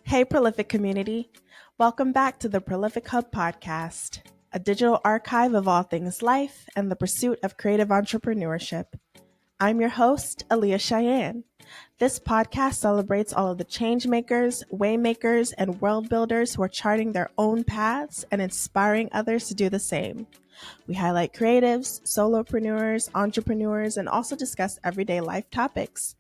Hey, Prolific community. Welcome back to the Prolific Hub podcast, a digital archive of all things life and the pursuit of creative entrepreneurship. I'm your host, Aaliyah Cheyenne. This podcast celebrates all of the change makers, way makers, and world builders who are charting their own paths and inspiring others to do the same. We highlight creatives, solopreneurs, entrepreneurs, and also discuss everyday life topics.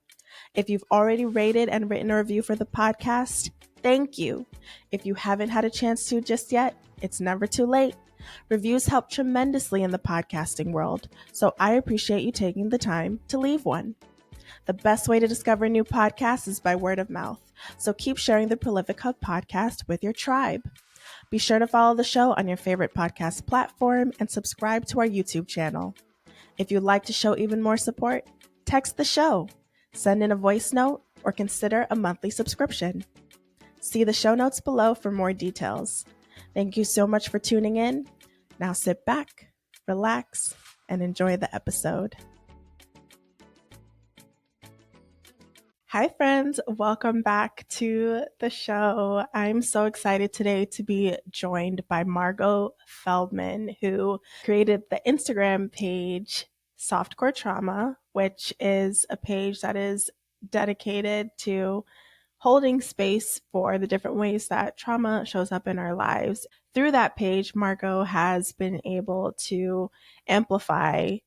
If you've already rated and written a review for the podcast, thank you. If you haven't had a chance to just yet, it's never too late. Reviews help tremendously in the podcasting world, so I appreciate you taking the time to leave one. The best way to discover new podcasts is by word of mouth, so keep sharing the Prolific Hub podcast with your tribe. Be sure to follow the show on your favorite podcast platform and subscribe to our YouTube channel. If you'd like to show even more support, text the show, send in a voice note, or consider a monthly subscription. See the show notes below for more details. Thank you so much for tuning in. Now sit back, relax, and enjoy the episode. Hi, friends. Welcome back to the show. I'm so excited today to be joined by Margeaux Feldman, who created the Instagram page Softcore Trauma, which is a page that is dedicated to holding space for the different ways that trauma shows up in our lives. Through that page, Margeaux has been able to amplify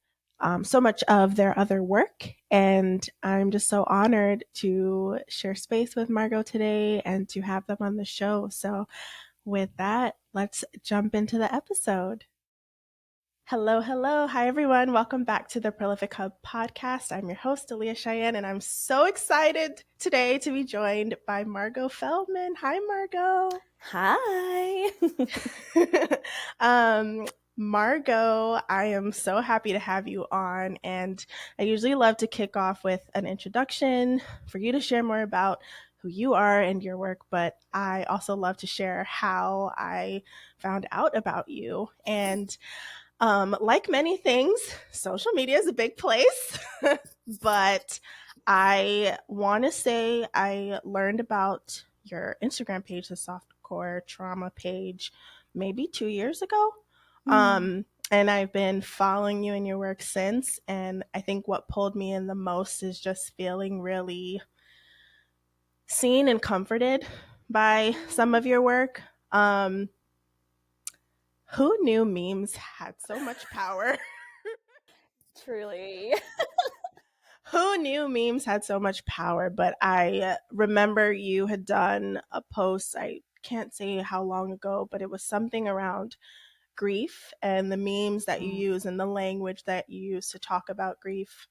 so much of their other work. And I'm just so honored to share space with Margeaux today and to have them on the show. So with that, let's jump into the episode. Hello. Hi, everyone. Welcome back to the Prolific Hub podcast. I'm your host, Aaliyah Cheyenne, and I'm so excited today to be joined by Margeaux Feldman. Hi, Margeaux. Hi. Margeaux, I am so happy to have you on, and I usually love to kick off with an introduction for you to share more about who you are and your work, but I also love to share how I found out about you. And like many things, social media is a big place, but I want to say I learned about your Instagram page, the Softcore Trauma page, maybe 2 years ago. And I've been following you and your work since. And I think what pulled me in the most is just feeling really seen and comforted by some of your work. Who knew memes had so much power? Truly. Who knew memes had so much power? But I remember you had done a post, I can't say how long ago, but it was something around grief and the memes that you use and the language that you use to talk about grief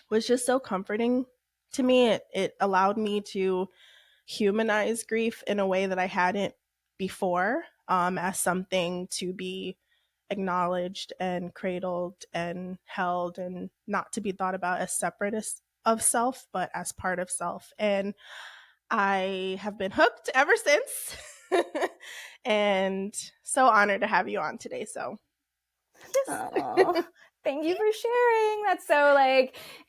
was just so comforting to me. It allowed me to humanize grief in a way that I hadn't before, as something to be acknowledged and cradled and held, and not to be thought about as separate of self, but as part of self. And I have been hooked ever since. And so honored to have you on today. So Oh, thank you for sharing. That's so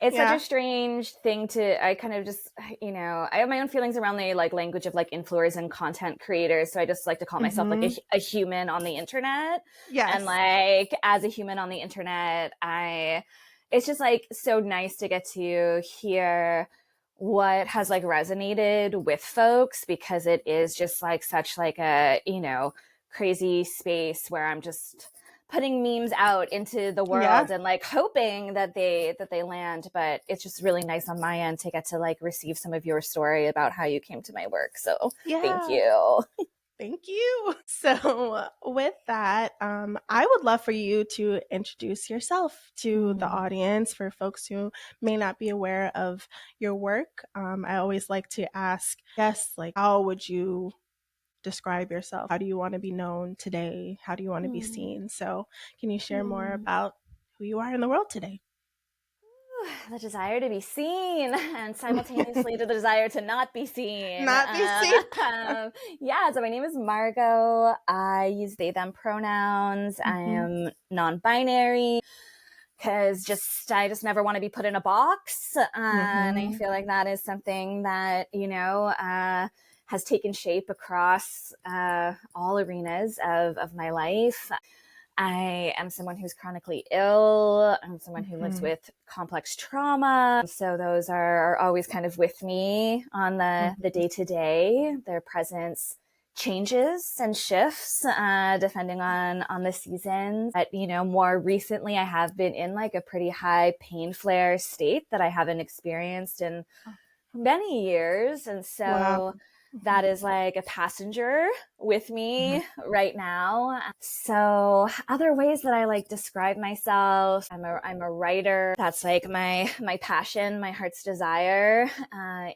it's such a strange thing I kind of just, I have my own feelings around the language of influencers and content creators. So I just like to call myself a human on the internet. Yes. And as a human on the internet, it's just so nice to get to hear what has resonated with folks, because it is just such a, crazy space where I'm just putting memes out into the world and hoping that they land. But it's just really nice on my end to get to receive some of your story about how you came to my work. So thank you. Thank you. So with that, I would love for you to introduce yourself to the audience, for folks who may not be aware of your work. I always like to ask guests, how would you describe yourself? How do you want to be known today? How do you want to be seen? So can you share more about who you are in the world today? The desire to be seen, and simultaneously the desire to not be seen. Not be seen. So my name is Margeaux. I use they, them pronouns. I am non-binary because I just never want to be put in a box. And I feel like that is something that, has taken shape across all arenas of my life. I am someone who's chronically ill. I'm someone who lives with complex trauma. So those are always kind of with me on the day-to-day. Their presence changes and shifts depending on the seasons. But, more recently I have been in like a pretty high pain flare state that I haven't experienced in many years. And so Wow. that is like a passenger with me right now. So other ways that I like describe myself, I'm a writer. That's like my passion, my heart's desire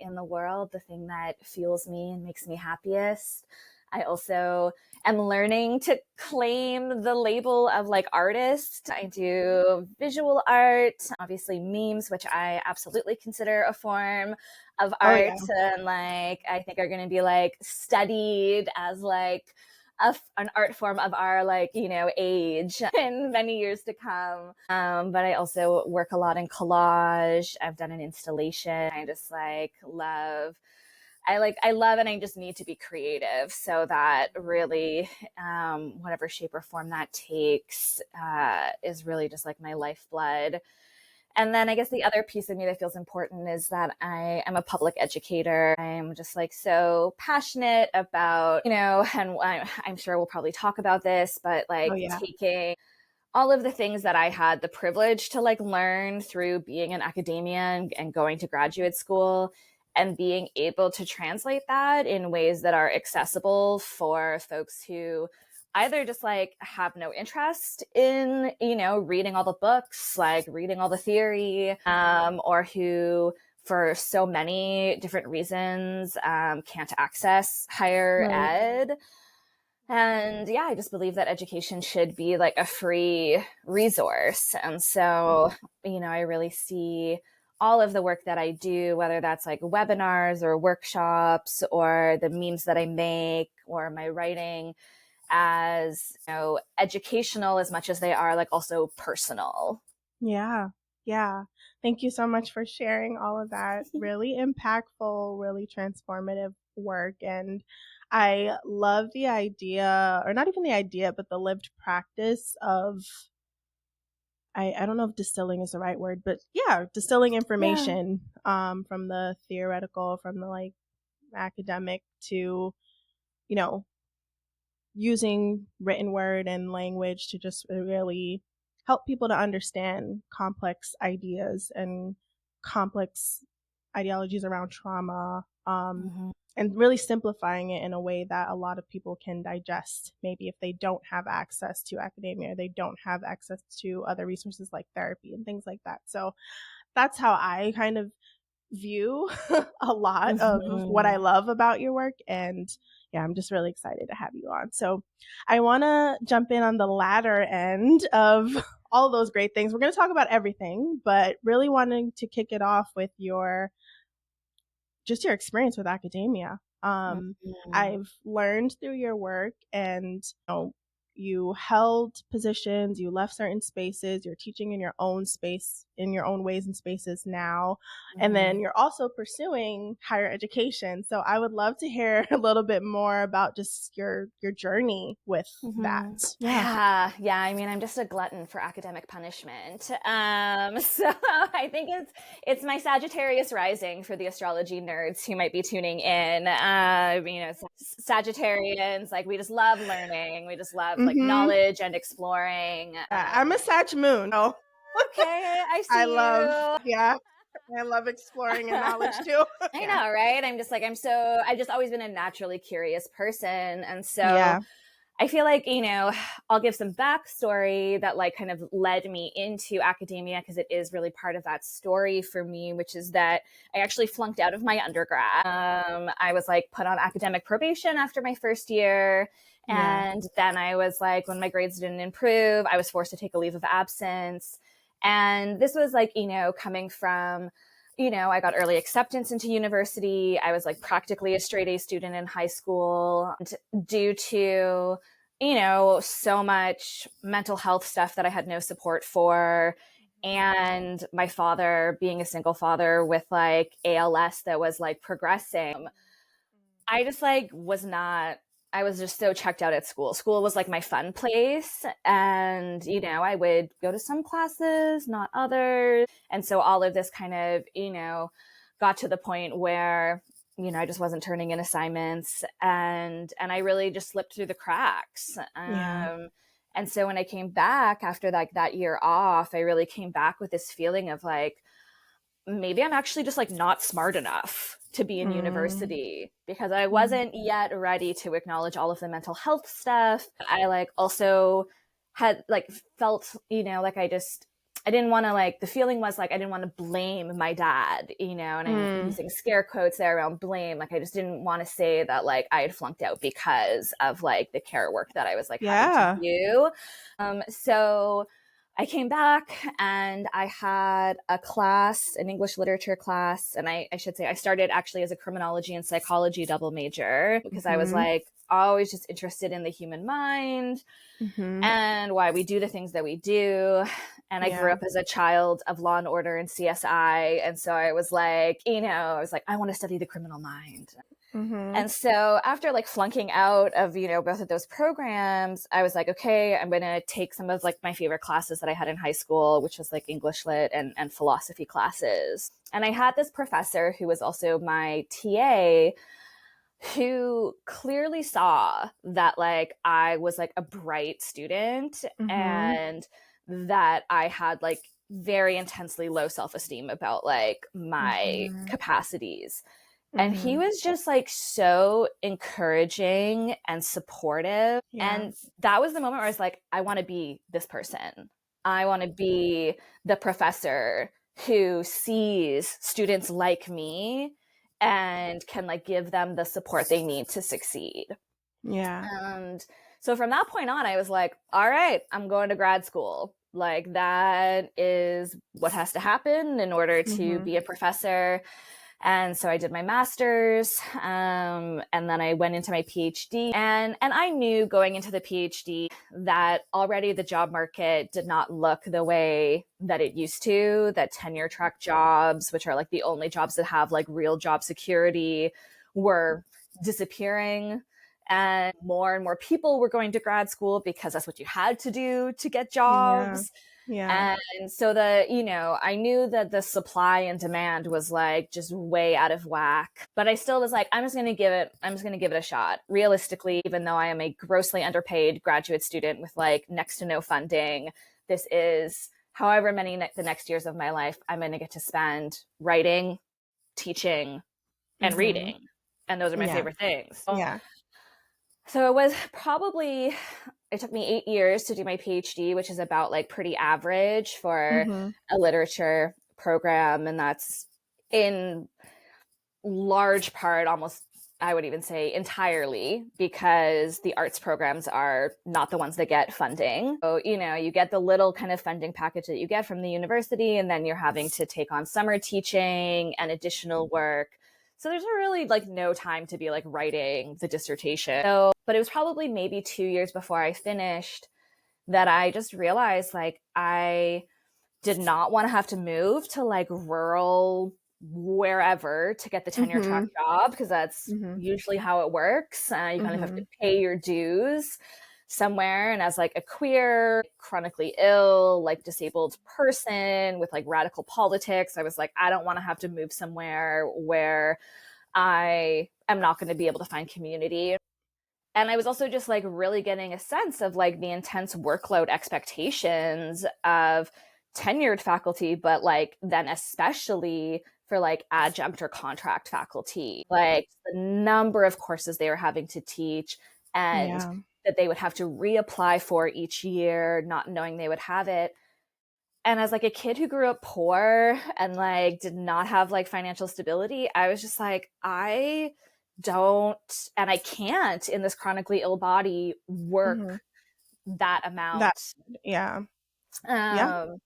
in the world, the thing that fuels me and makes me happiest. I also am learning to claim the label of like artist. I do visual art, obviously memes, which I absolutely consider a form of Oh, art, yeah. and like I think are going to be like studied as like an art form of our like age in many years to come. But I also work a lot in collage. I've done an installation. I just like love. I love and I just need to be creative. So that really, whatever shape or form that takes, is really just like my lifeblood. And then I guess the other piece of me that feels important is that I am a public educator. I'm just like so passionate about, and I'm sure we'll probably talk about this, but like Oh, yeah. taking all of the things that I had the privilege to like learn through being in academia and going to graduate school, and being able to translate that in ways that are accessible for folks who either just like have no interest in, reading all the books, like reading all the theory, or who for so many different reasons can't access higher Right. ed. And yeah, I just believe that education should be like a free resource. And so, I really see all of the work that I do, whether that's like webinars or workshops or the memes that I make or my writing, as educational as much as they are like also personal. Yeah. Yeah. Thank you so much for sharing all of that really impactful, really transformative work. And I love the idea, or not even the idea, but the lived practice of, I don't know if distilling is the right word, but yeah, distilling Yeah. information from the theoretical, from the like academic to, you know, using written word and language to just really help people to understand complex ideas and complex ideologies around trauma, Mm-hmm. and really simplifying it in a way that a lot of people can digest. Maybe if they don't have access to academia, they don't have access to other resources like therapy and things like that. So that's how I kind of view a lot of what Mm-hmm. I love about your work. And yeah, I'm just really excited to have you on. So I want to jump in on the latter end of all those great things. We're going to talk about everything, but really wanting to kick it off with just your experience with academia. Mm-hmm. I've learned through your work, and you held positions, you left certain spaces, you're teaching in your own space, in your own ways and spaces now, and Mm-hmm. then you're also pursuing higher education. So I would love to hear a little bit more about just your journey with that. Mm-hmm. Yeah. Yeah. I mean, I'm just a glutton for academic punishment. So I think it's my Sagittarius rising for the astrology nerds who might be tuning in. Sagittarians, like we just love learning. We just love like Mm-hmm. knowledge and exploring. I'm a Sag moon. Oh, Okay, I I see love, you. yeah, I love exploring and knowledge too. I Yeah. know, right? I'm just like, I've just always been a naturally curious person. And so Yeah. I feel like, I'll give some backstory that like kind of led me into academia, because it is really part of that story for me, which is that I actually flunked out of my undergrad. I was like put on academic probation after my first year. Yeah. And then I was like, when my grades didn't improve, I was forced to take a leave of absence. And this was like, coming from, I got early acceptance into university. I was like practically a straight A student in high school. And due to, so much mental health stuff that I had no support for. And my father being a single father with like ALS that was like progressing. I just like was not, I was just so checked out at school. School was like my fun place. And, you know, I would go to some classes, not others. And so all of this kind of, you know, got to the point where, you know, I just wasn't turning in assignments and I really just slipped through the cracks. Yeah. And so when I came back after like that year off, I really came back with this feeling of like, maybe I'm actually just like not smart enough to be in Mm. university because I Mm. wasn't yet ready to acknowledge all of the mental health stuff. I like also had like felt, you know, like I didn't want to like, the feeling was like I didn't want to blame my dad, you know, and I'm Mm. using scare quotes there around blame. Like I just didn't want to say that like I had flunked out because of like the care work that I was like having to Yeah. do. So I came back and I had a class, an English literature class. And I should say, I started actually as a criminology and psychology double major because I was Mm-hmm. like always just interested in the human mind Mm-hmm. and why we do the things that we do. And I grew Yeah. up as a child of Law and Order and CSI. And so I was like, you know, I was like, I want to study the criminal mind. Mm-hmm. And so after like flunking out of, you know, both of those programs, I was like, okay, I'm going to take some of like my favorite classes that I had in high school, which was like English lit and philosophy classes. And I had this professor who was also my TA who clearly saw that like I was like a bright student Mm-hmm. and that I had like very intensely low self-esteem about like my Mm-hmm. capacities. And he Mm-hmm. was just like so encouraging and supportive. Yeah. And that was the moment where I was like, I want to be this person. I want to be the professor who sees students like me and can like give them the support they need to succeed. Yeah. And so from that point on, I was like, all right, I'm going to grad school. Like that is what has to happen in order to Mm-hmm. be a professor. And so I did my master's, and then I went into my PhD. And I knew going into the PhD that already the job market did not look the way that it used to. That tenure track jobs, which are like the only jobs that have like real job security, were disappearing. And more people were going to grad school because that's what you had to do to get Yeah. jobs. Yeah. And so the, you know, I knew that the supply and demand was like just way out of whack, but I still was like, I'm just going to give it a shot. Realistically, even though I am a grossly underpaid graduate student with like next to no funding, this is however many the next years of my life I'm going to get to spend writing, teaching, and Mm-hmm. reading. And those are my Yeah. favorite things. Yeah. So it was probably, it took me 8 years to do my PhD, which is about like pretty average for Mm-hmm. a literature program. And that's in large part, almost, I would even say entirely, because the arts programs are not the ones that get funding. So, you know, you get the little kind of funding package that you get from the university, and then you're having to take on summer teaching and additional work. So there's really like no time to be like writing the dissertation. So, but it was probably maybe 2 years before I finished that I just realized like I did not want to have to move to like rural wherever to get the tenure track Mm-hmm. job because that's Mm-hmm. usually how it works. You kind of have Mm-hmm. to pay your dues somewhere. And as like a queer, chronically ill, like disabled person with like radical politics, I was like, I don't want to have to move somewhere where I am not going to be able to find community. And I was also just like really getting a sense of like the intense workload expectations of tenured faculty, but like then especially for like adjunct or contract faculty, like the number of courses they were having to teach and Yeah. that they would have to reapply for each year, not knowing they would have it. And as like a kid who grew up poor and like did not have like financial stability, I was just like, I don't and I can't in this chronically ill body Mm-hmm. work that That. amount. Yeah. Yeah. Um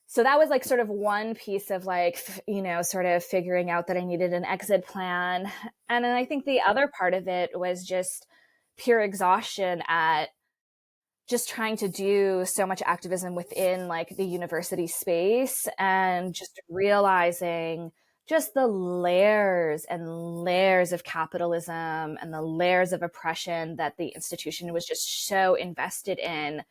so that was like sort of one piece of like you know sort of figuring out that I needed an exit plan. And then I think the other part of it was just pure exhaustion at just trying to do so much activism within like the university space and just realizing just the layers and layers of capitalism and the layers of oppression that the institution was just so invested in.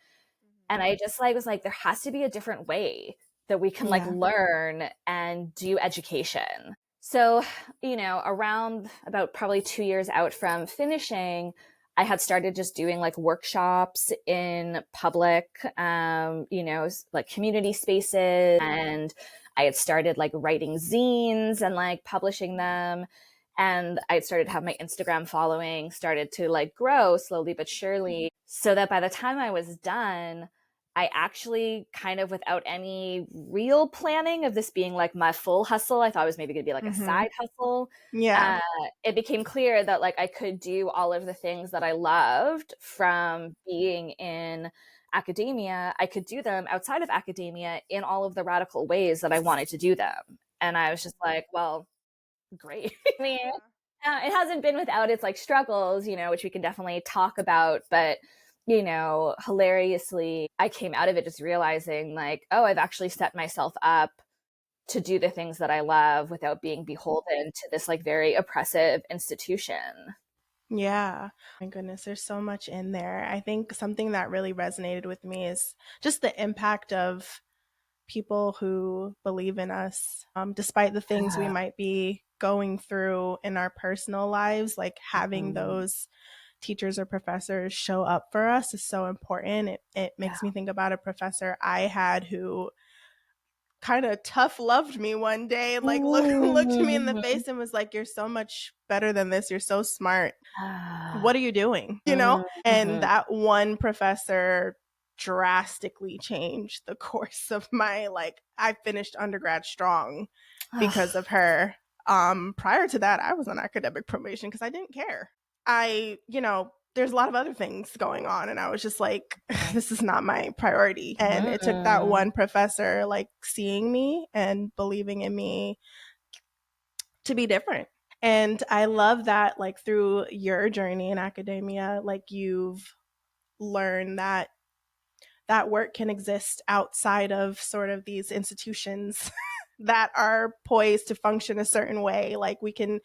And I just like was like, there has to be a different way that we can like learn and do education. So, around about probably 2 years out from finishing, I had started just doing like workshops in public, like community spaces. And I had started like writing zines and like publishing them. And I had started to have my Instagram following started to like grow slowly but surely, so that by the time I was done, I actually kind of, without any real planning of this being like my full hustle, I thought it was maybe going to be like a side hustle. Yeah. It became clear that like I could do all of the things that I loved from being in academia. I could do them outside of academia in all of the radical ways that I wanted to do them. And I was just like, well, great. I mean, it hasn't been without its like struggles, which we can definitely talk about, but hilariously, I came out of it just realizing like, oh, I've actually set myself up to do the things that I love without being beholden to this like very oppressive institution. Yeah. My goodness, there's so much in there. I think something that really resonated with me is just the impact of people who believe in us, despite the things we might be going through in our personal lives, like having those teachers or professors show up for us is so important. It makes me think about a professor I had who kind of tough loved me one day, like looked me in the face and was like, "You're so much better than this. You're so smart. What are you doing?" And that one professor drastically changed the course of my, like, I finished undergrad strong because of her. Prior to that, I was on academic probation because I didn't care. There's a lot of other things going on, and I was just like, this is not my priority. And it took that one professor like seeing me and believing in me to be different. And I love that, like, through your journey in academia, like, you've learned that work can exist outside of sort of these institutions that are poised to function a certain way. Like, we can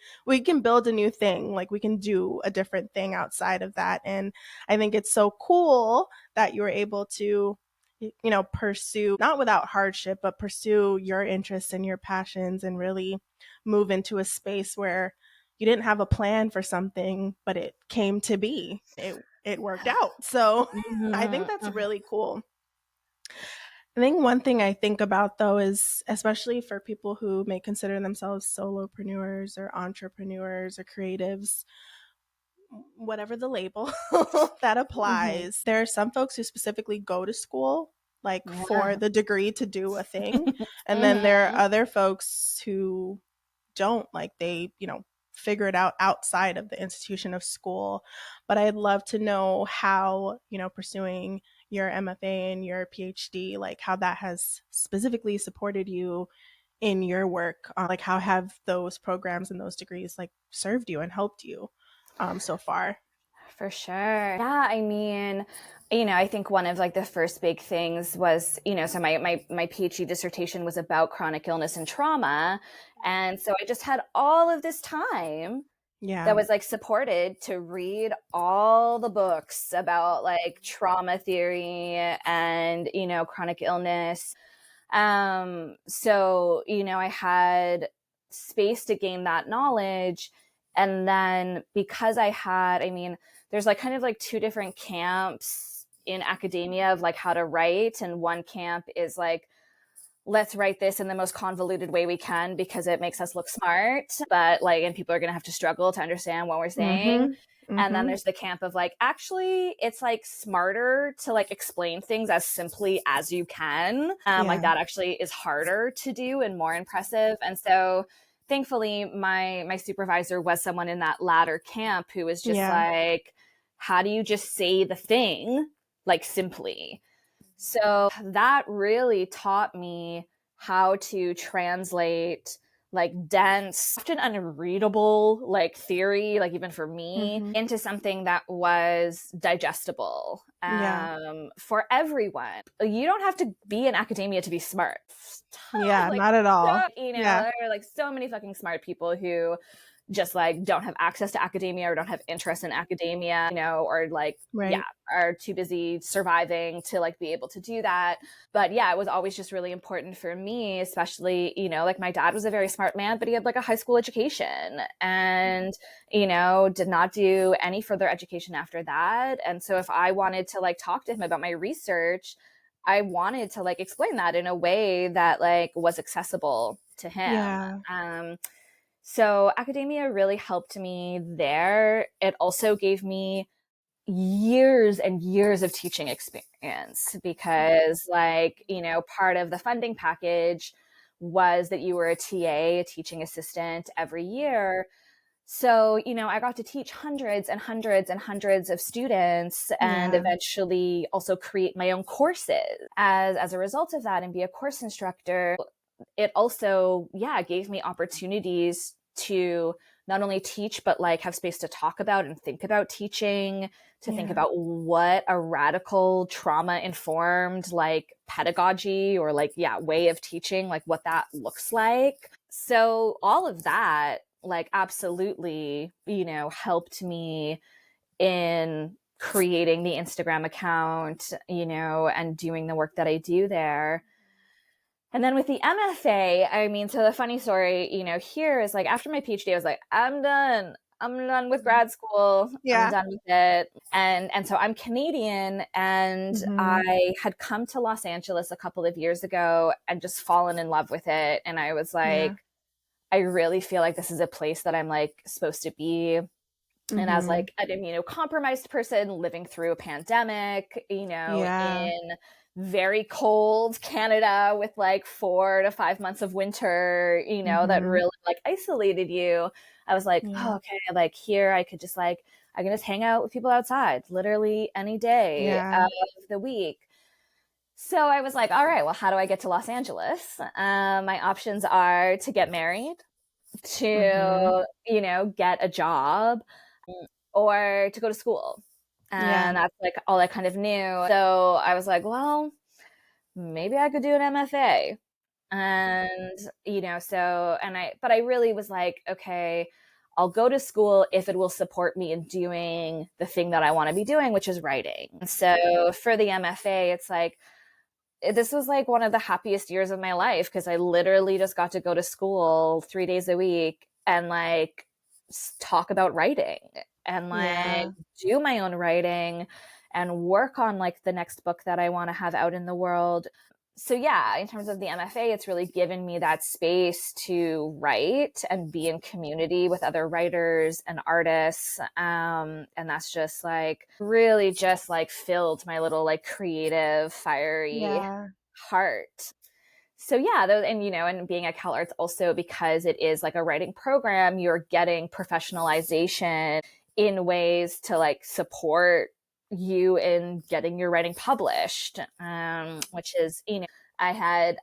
build a new thing, like we can do a different thing outside of that. And I think it's so cool that you were able to pursue, not without hardship, but pursue your interests and your passions and really move into a space where you didn't have a plan for something, but it came to be. It worked out. So I think that's really cool. I think one thing I think about, though, is especially for people who may consider themselves solopreneurs or entrepreneurs or creatives, whatever the label that applies, there are some folks who specifically go to school like for the degree to do a thing. And then there are other folks who don't, like, they, figure it out outside of the institution of school. But I'd love to know how, pursuing your MFA and your PhD, like how that has specifically supported you in your work. Like, how have those programs and those degrees like served you and helped you so far? For sure. Yeah, I mean, I think one of like the first big things was, so my PhD dissertation was about chronic illness and trauma. And so I just had all of this time that was like supported to read all the books about like trauma theory and, chronic illness. So, I had space to gain that knowledge. And then because there's like kind of like two different camps in academia of like how to write. And one camp is like, let's write this in the most convoluted way we can because it makes us look smart, but like, and people are going to have to struggle to understand what we're saying. And then there's the camp of like, actually, it's like smarter to like explain things as simply as you can. Like that actually is harder to do and more impressive. And so thankfully my supervisor was someone in that latter camp who was just like, how do you just say the thing like simply? So that really taught me how to translate like dense, often unreadable like theory, like even for me, into something that was digestible for everyone. You don't have to be in academia to be smart. Yeah, like, not at all. There are like so many fucking smart people who just like don't have access to academia or don't have interest in academia, or like, are too busy surviving to like be able to do that. But yeah, it was always just really important for me, especially, like my dad was a very smart man, but he had like a high school education and, did not do any further education after that. And so if I wanted to like talk to him about my research, I wanted to like explain that in a way that like was accessible to him. So academia really helped me there. It also gave me years and years of teaching experience because like, part of the funding package was that you were a TA, a teaching assistant every year. So, I got to teach hundreds and hundreds and hundreds of students and eventually also create my own courses as a result of that and be a course instructor. It also, gave me opportunities to not only teach, but like have space to talk about and think about teaching, to think about what a radical trauma informed like pedagogy or like, way of teaching, like what that looks like. So all of that like absolutely, helped me in creating the Instagram account, and doing the work that I do there. And then with the MFA, I mean, so the funny story, here is like after my PhD, I was like, I'm done. I'm done with grad school. I'm done with it. And so I'm Canadian and I had come to Los Angeles a couple of years ago and just fallen in love with it. And I was like, I really feel like this is a place that I'm like supposed to be. And as like an immunocompromised person living through a pandemic, in very cold Canada with like 4 to 5 months of winter, that really like isolated you. I was like, oh, okay, like here I could just like, I can just hang out with people outside literally any day of the week. So I was like, all right, well, how do I get to Los Angeles? My options are to get married, to, get a job, or to go to school. And that's like all I kind of knew. So I was like, well, maybe I could do an MFA. And, but I really was like, okay, I'll go to school if it will support me in doing the thing that I want to be doing, which is writing. So for the MFA, it's like, this was like one of the happiest years of my life because I literally just got to go to school 3 days a week and like talk about writing and like do my own writing and work on like the next book that I want to have out in the world. So in terms of the MFA, it's really given me that space to write and be in community with other writers and artists. And that's just like really just like filled my little like creative, fiery heart. So and being at CalArts also because it is like a writing program, you're getting professionalization in ways to like support you in getting your writing published, which is, I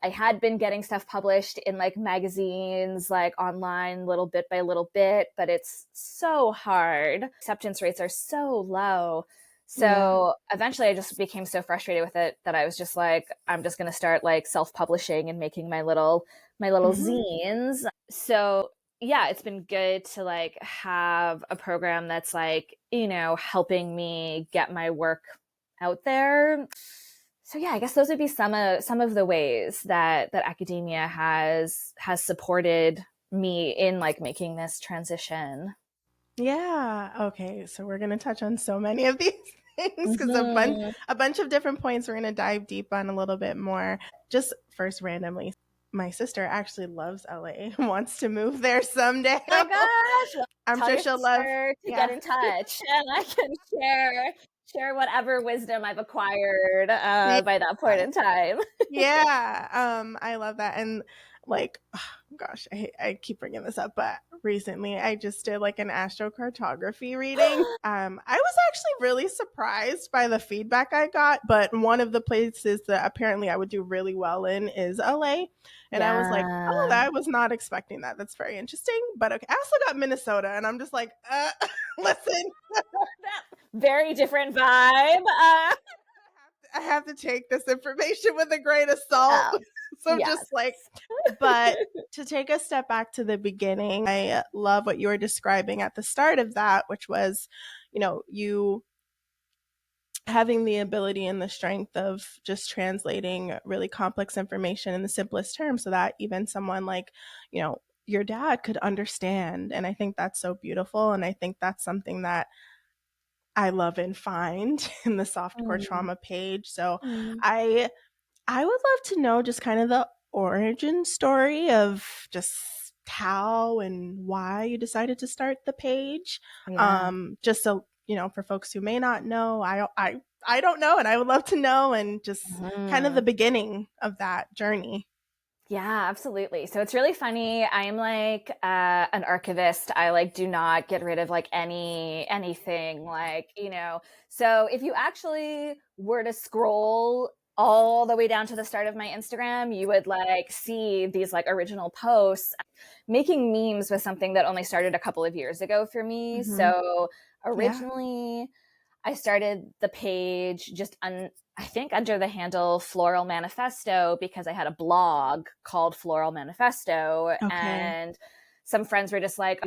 had been getting stuff published in like magazines, like online little bit by little bit, but it's so hard. Acceptance rates are so low. So eventually I just became so frustrated with it that I was just like, I'm just going to start like self-publishing and making my little zines. So it's been good to like have a program that's like, helping me get my work out there. So I guess those would be some of the ways that academia has supported me in like making this transition. Yeah. Okay. So we're going to touch on so many of these things because a bunch of different points we're going to dive deep on a little bit more. Just first randomly, my sister actually loves LA, wants to move there someday. Oh my gosh. Well, I'm sure she'll love to get in touch and I can share whatever wisdom I've acquired by that point in time. I love that. And like, oh, gosh, I keep bringing this up, but recently I just did like an astrocartography reading. I was actually really surprised by the feedback I got, but one of the places that apparently I would do really well in is LA. And I was like, oh, Yeah. I was not expecting that. That's very interesting. But okay, I also got Minnesota, and I'm just like, listen, Very different vibe. I have to take this information with a grain of salt. Yeah. So I'm Yes. just like, but to take a step back to the beginning, I love what you were describing at the start of that, which was, you having the ability and the strength of just translating really complex information in the simplest terms so that even someone like, your dad could understand. And I think that's so beautiful. And I think that's something that I love and find in the softcore Mm. trauma page. So Mm. I I would love to know just kind of the origin story of just how and why you decided to start the page. Yeah. Just so, for folks who may not know, I don't know, and I would love to know, and just kind of the Mhm. beginning of that journey. Yeah, absolutely. So it's really funny. I am like an archivist. I like do not get rid of like anything like, So if you actually were to scroll all the way down to the start of my Instagram, you would like see these like original posts. Making memes was something that only started a couple of years ago for me. Mm-hmm. So Yeah. originally I started the page just I think under the handle Floral Manifesto because I had a blog called Floral Manifesto, Okay. and some friends were just like,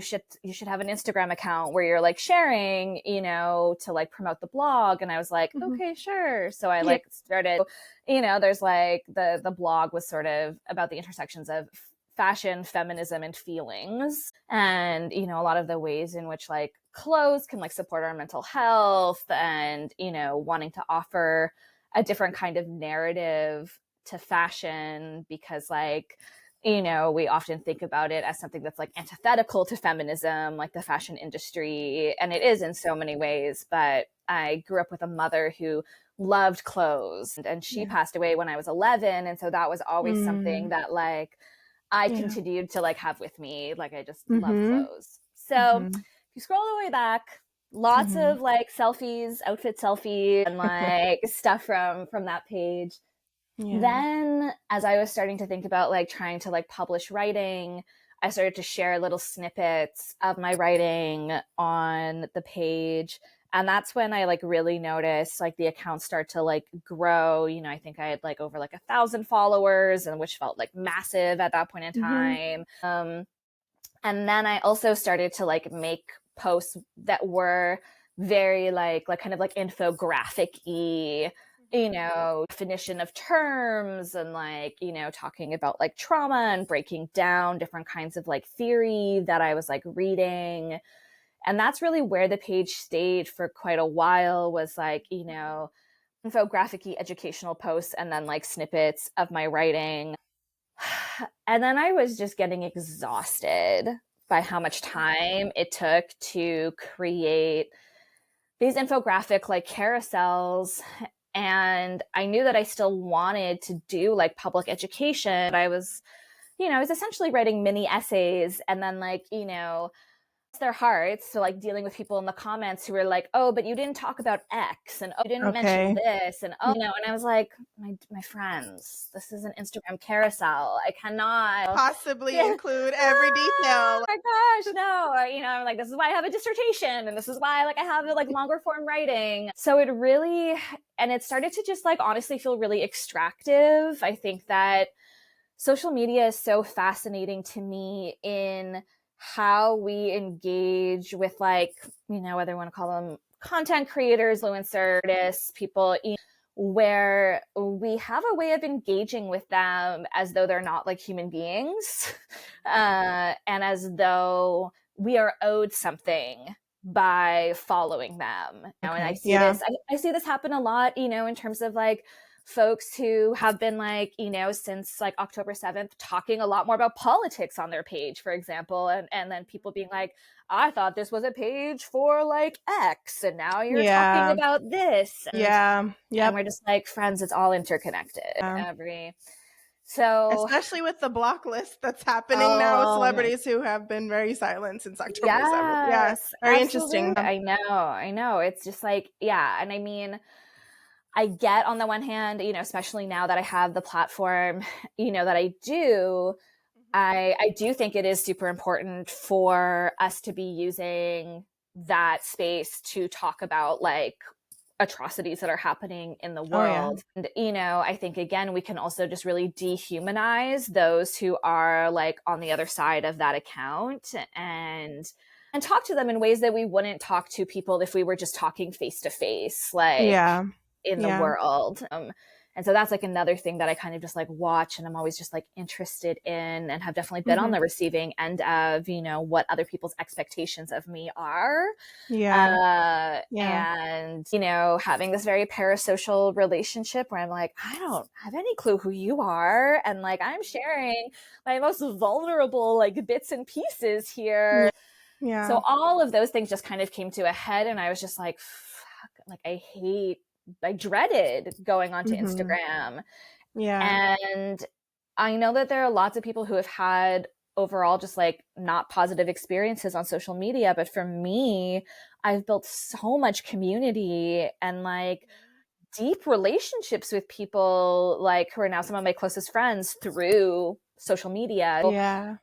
you should have an Instagram account where you're like sharing, to like promote the blog. And I was like, Mm-hmm. okay, sure. So I Yeah. like started, there's like the blog was sort of about the intersections of fashion, feminism, and feelings, and a lot of the ways in which like clothes can like support our mental health, and wanting to offer a different kind of narrative to fashion, because like we often think about it as something that's like antithetical to feminism, like the fashion industry, and it is in so many ways. But I grew up with a mother who loved clothes, and she Yeah. passed away when I was 11, and so that was always something Mm. that like I Yeah. continued to like have with me. Like I just love Mm-hmm. clothes. So Mm-hmm. if you scroll all the way back, lots Mm-hmm. of like selfies, outfit selfies, and like stuff from that page. Yeah. Then as I was starting to think about like trying to like publish writing, I started to share little snippets of my writing on the page. And that's when I like really noticed like the account start to like grow. I think I had like over like 1,000 followers, and which felt like massive at that point in Mm-hmm. time. And then I also started to like make posts that were very like kind of like infographic-y, definition of terms, and like, talking about like trauma and breaking down different kinds of like theory that I was like reading. And that's really where the page stayed for quite a while, was like, infographic-y educational posts, and then like snippets of my writing. And then I was just getting exhausted by how much time it took to create these infographic like carousels. And I knew that I still wanted to do like public education. But I was essentially writing mini essays, and then like, their hearts to like dealing with people in the comments who were like, oh, but you didn't talk about X, and oh, you didn't mention Okay. this, and oh, and I was like, my friends, this is an Instagram carousel. I cannot Possibly yeah. include every Oh detail. my gosh, no. I'm like, this is why I have a dissertation, and this is why like I have like longer form writing. So it really, and it started to just like honestly feel really extractive. I think that social media is so fascinating to me in how we engage with like, whether you want to call them content creators, influencers, artists, people, where we have a way of engaging with them as though they're not like human beings, and as though we are owed something by following them. And I Okay. see Yeah. this, I see this happen a lot, in terms of like folks who have been like, since like October 7th, talking a lot more about politics on their page, for example. And then people being like, I thought this was a page for like X, and now you're talking Yeah. about this. And Yeah. Yep. we're just like, friends, it's all interconnected. Yeah. So, especially with the block list that's happening now with oh my, celebrities who have been very silent since October 7th. Yeah, yes, very interesting. absolutely. I know. It's just like, yeah. And I mean, I get on the one hand, especially now that I have the platform, that I do, I do think it is super important for us to be using that space to talk about like atrocities that are happening in the Oh yeah. world. And, I think again, we can also just really dehumanize those who are like on the other side of that account and talk to them in ways that we wouldn't talk to people if we were just talking face to face, like Yeah. in the Yeah. world. And so that's like another thing that I kind of just like watch and I'm always just like interested in and have definitely been on the receiving end of, what other people's expectations of me are. Yeah. Yeah. And, having this very parasocial relationship where I'm like, I don't have any clue who you are. And like, I'm sharing my most vulnerable like bits and pieces here. So Yeah. all of those things just kind of came to a head. And I was just like, fuck, like I dreaded going onto Mhm. Instagram. Yeah. And I know that there are lots of people who have had overall just like not positive experiences on social media. But for me, I've built so much community and like deep relationships with people like who are now some of my closest friends through social media. Yeah.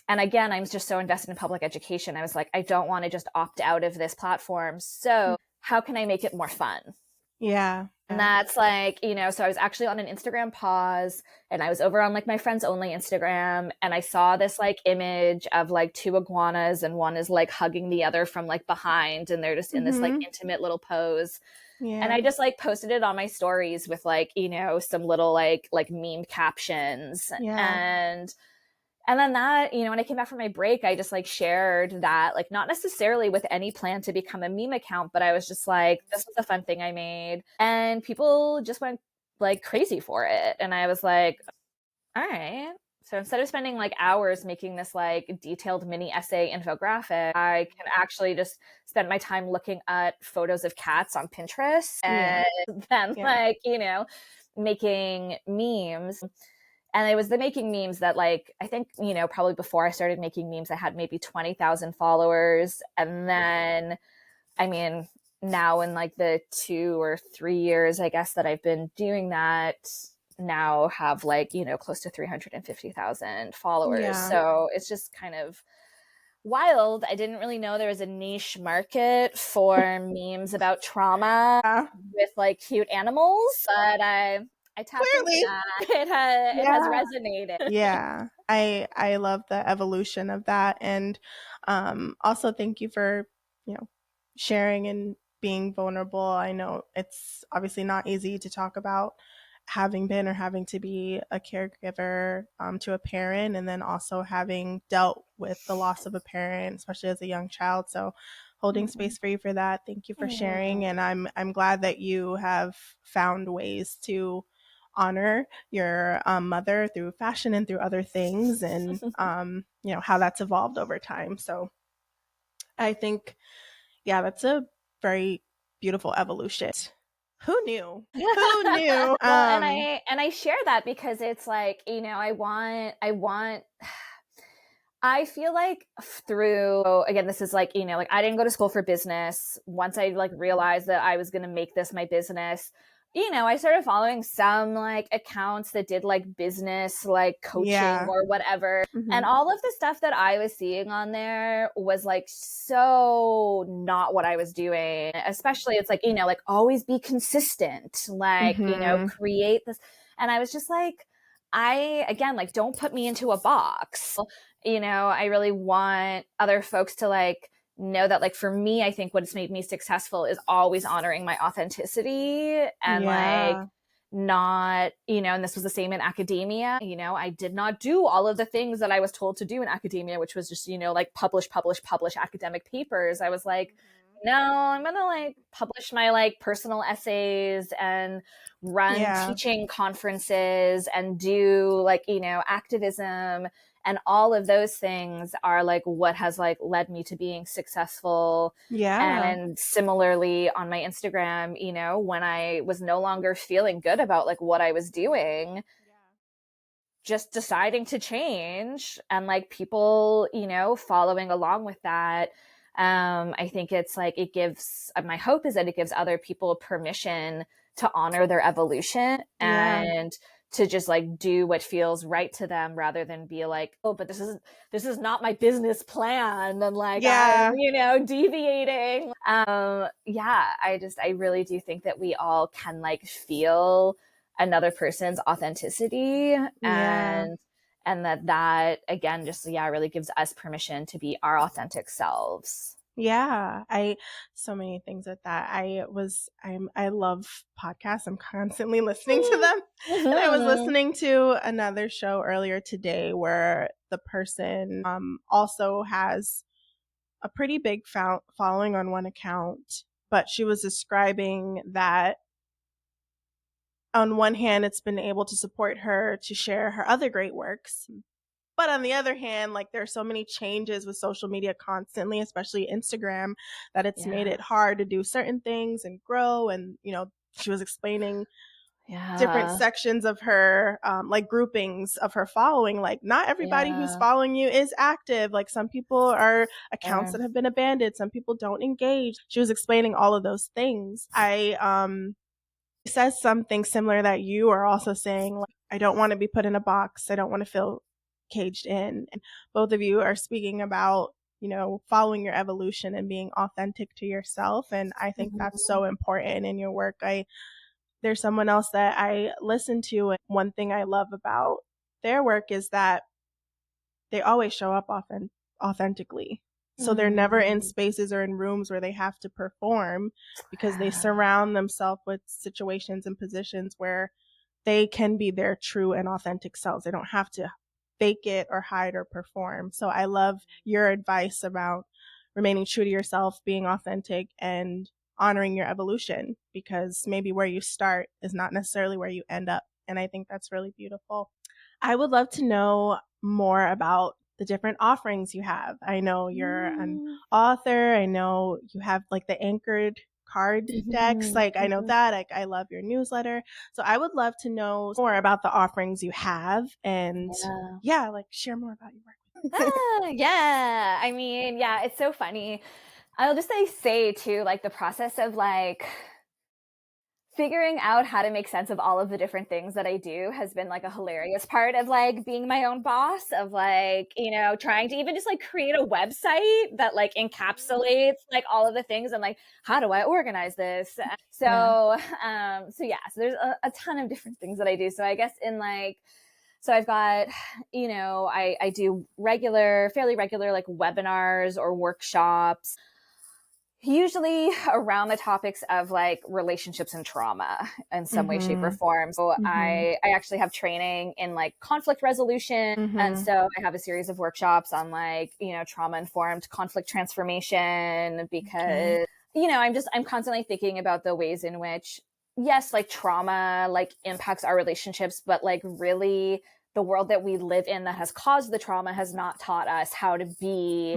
And again, I'm just so invested in public education. I was like, I don't want to just opt out of this platform. So how can I make it more fun? Yeah. And Yeah. that's like, so I was actually on an Instagram pause and I was over on like my friends only Instagram and I saw this like image of like two iguanas and one is like hugging the other from like behind and they're just in this like Mhm. intimate little pose. And I Yeah. just like posted it on my stories with like, some little like meme captions. Yeah. And then that, when I came back from my break, I just like shared that, like not necessarily with any plan to become a meme account, but I was just like, this was a fun thing I made. And people just went like crazy for it. And I was like, all right. So instead of spending like hours making this like detailed mini essay infographic, I can actually just spend my time looking at photos of cats on Pinterest Yeah. and then Yeah. like, making memes. And it was the making memes that like I think probably before I started making memes I had maybe 20,000 followers and then I mean now in like the 2 or 3 years I guess that I've been doing that now have like close to 350,000 followers. Yeah. So it's just kind of wild. I didn't really know there was a niche market for memes about trauma Yeah. with like cute animals, but I tapped into Clearly. that. It has Yeah. resonated. Yeah. I love the evolution of that. And also thank you for, sharing and being vulnerable. I know it's obviously not easy to talk about having been or having to be a caregiver to a parent, and then also having dealt with the loss of a parent, especially as a young child. So holding space for you for that. Thank you for sharing. And I'm glad that you have found ways to honor your mother through fashion and through other things, and how that's evolved over time. So I think, yeah, that's a very beautiful evolution. Who knew? Who knew? Well, and I share that because it's like, I feel like through again, this is like, like I didn't go to school for business. Once I like realized that I was going to make this my business, I started following some like accounts that did like business, like coaching Yeah. or whatever. And Hmm. all of the stuff that I was seeing on there was like so not what I was doing. Especially it's like, like always be consistent, like, Hmm. create this. And I was just like, again, like, don't put me into a box. I really want other folks to like know that like for me, I think what's made me successful is always honoring my authenticity and like Yeah. not, and this was the same in academia. I did not do all of the things that I was told to do in academia, which was just, like publish academic papers. I was like, no, I'm going to like publish my like personal essays and run Yeah. teaching conferences and do like, activism, and all of those things are like what has like led me to being successful. Yeah. And similarly on my Instagram, when I was no longer feeling good about like what I was doing, just deciding to change and like people, you know, following along with that. I think it's like it gives, my hope is that it gives other people permission to honor their evolution and to just like do what feels right to them rather than be like, oh, but this is not my business plan and like I'm, you know, deviating. I really do think that we all can like feel another person's authenticity and that again just really gives us permission to be our authentic selves. So many things with that. I love podcasts. I'm constantly listening to them. Mm-hmm. And I was listening to another show earlier today where the person also has a pretty big following on one account, but she was describing that on one hand, it's been able to support her to share her other great works. But on the other hand, like there's so many changes with social media constantly, especially Instagram, that it's made it hard to do certain things and grow. And, you know, she was explaining different sections of her, like groupings of her following. Like not everybody who's following you is active. Like some people are accounts that have been abandoned. Some people don't engage. She was explaining all of those things. Says something similar that you are also saying, like, I don't want to be put in a box. I don't want to feel caged in. And both of you are speaking about, you know, following your evolution and being authentic to yourself. And I think that's so important in your work. There's someone else that I listen to, and one thing I love about their work is that they always show up authentically. So they're never in spaces or in rooms where they have to perform because they surround themselves with situations and positions where they can be their true and authentic selves. They don't have to fake it or hide or perform. So I love your advice about remaining true to yourself, being authentic, and honoring your evolution, because maybe where you start is not necessarily where you end up. And I think that's really beautiful. I would love to know more about the different offerings you have. I know you're an author. I know you have like the anchored card decks. Like I know that. Like I love your newsletter. So I would love to know more about the offerings you have and like share more about your work. I mean, it's so funny. I'll just say too, like the process of like figuring out how to make sense of all of the different things that I do has been like a hilarious part of like being my own boss, of like, you know, trying to even just like create a website that like encapsulates like all of the things and like, how do I organize this? So there's a ton of different things that I do. So I guess so I've got, you know, I do fairly regular like webinars or workshops, usually around the topics of like relationships and trauma in some way, shape, or form. So I actually have training in like conflict resolution. And so I have a series of workshops on like, you know, trauma-informed conflict transformation, because, you know, I'm constantly thinking about the ways in which, yes, like trauma like impacts our relationships, but like really the world that we live in that has caused the trauma has not taught us how to be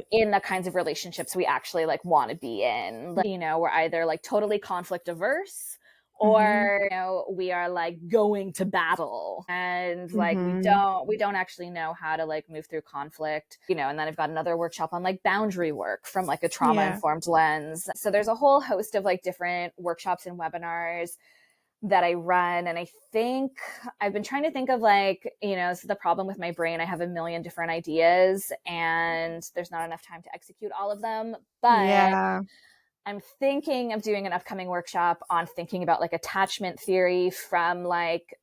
in the kinds of relationships we actually like want to be in. Like, you know, we're either like totally conflict averse or, you know, we are like going to battle and like we don't actually know how to like move through conflict, you know. And then I've got another workshop on like boundary work from like a trauma informed lens. So there's a whole host of like different workshops and webinars that I run. And I think I've been trying to think of like, you know, so the problem with my brain, I have a million different ideas and there's not enough time to execute all of them. But I'm thinking of doing an upcoming workshop on thinking about like attachment theory from like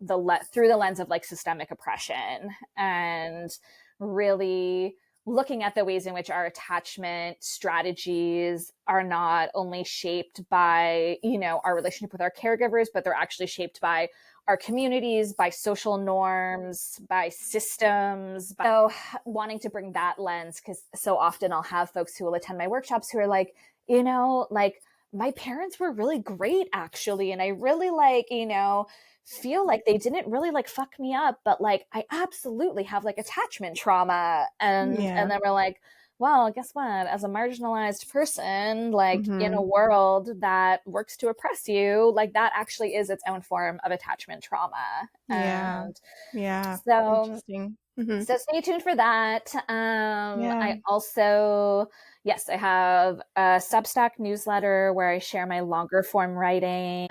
through the lens of like systemic oppression, and really looking at the ways in which our attachment strategies are not only shaped by, you know, our relationship with our caregivers, but they're actually shaped by our communities, by social norms, by systems. So wanting to bring that lens, because so often I'll have folks who will attend my workshops who are like, you know, like my parents were really great actually. And I really like, you know, feel like they didn't really like fuck me up, but like I absolutely have like attachment trauma. And then we're like, well, guess what? As a marginalized person, like in a Mm-hmm. world that works to oppress you, like that actually is its own form of attachment trauma. Yeah. And Yeah. so Interesting. Mm-hmm. so stay tuned for that. Yeah. I also, yes, I have a Substack newsletter where I share my longer form writing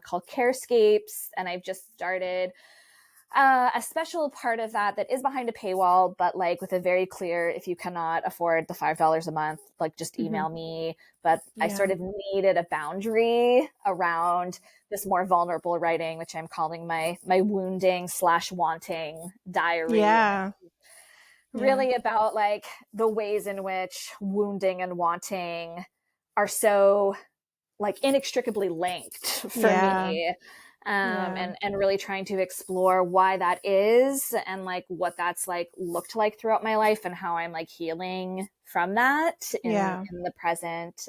called Carescapes, and I've just started a special part of that is behind a paywall, but like with a very clear, if you cannot afford the $5 a month, like just Mm-hmm. email me. But I Yeah. sort of needed a boundary around this more vulnerable writing, which I'm calling my wounding / wanting diary. And Yeah. Yeah. really about like the ways in which wounding and wanting are so like inextricably linked for Yeah. me. Yeah. And really trying to explore why that is and like what that's like looked like throughout my life and how I'm like healing from that Yeah. in the present.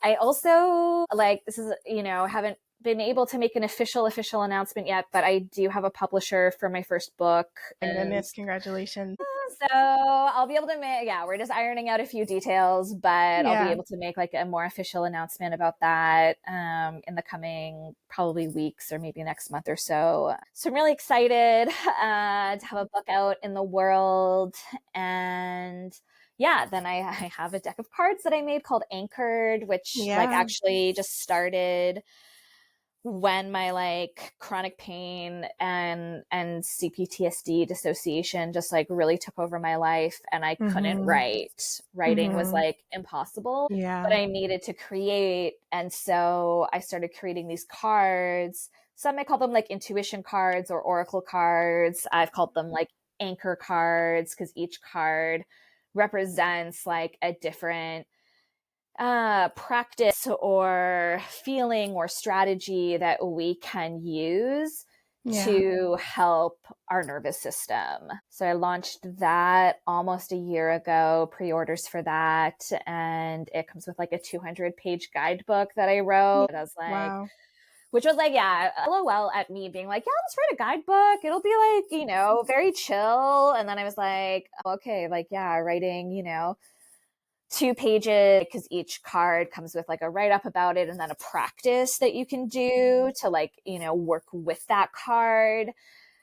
I also like this is haven't been able to make an official announcement yet, but I do have a publisher for my first book. My And goodness, congratulations. so I'll be able to make, yeah, we're just ironing out a few details, but I'll be Yeah. able to make like a more official announcement about that in the coming probably weeks or maybe next month or so. So I'm really excited to have a book out in the world. And yeah, then I have a deck of cards that I made called Anchored, which like Yeah. actually just started when my like chronic pain and CPTSD dissociation just like really took over my life and I couldn't Mm-hmm. write. Writing was Mm-hmm. like impossible, but Yeah. I needed to create. And so I started creating these cards. Some I call them like intuition cards or oracle cards. I've called them like anchor cards because each card represents like a different practice or feeling or strategy that we can use Yeah. to help our nervous system. So I launched that almost a year ago, pre-orders for that. And it comes with like a 200-page guidebook that I wrote. I was like, Wow. which was like, yeah, LOL at me being like, yeah, let's write a guidebook. It'll be like, very chill. And then I was like, okay, like, yeah, writing, 2 pages because each card comes with like a write up about it and then a practice that you can do to like, work with that card,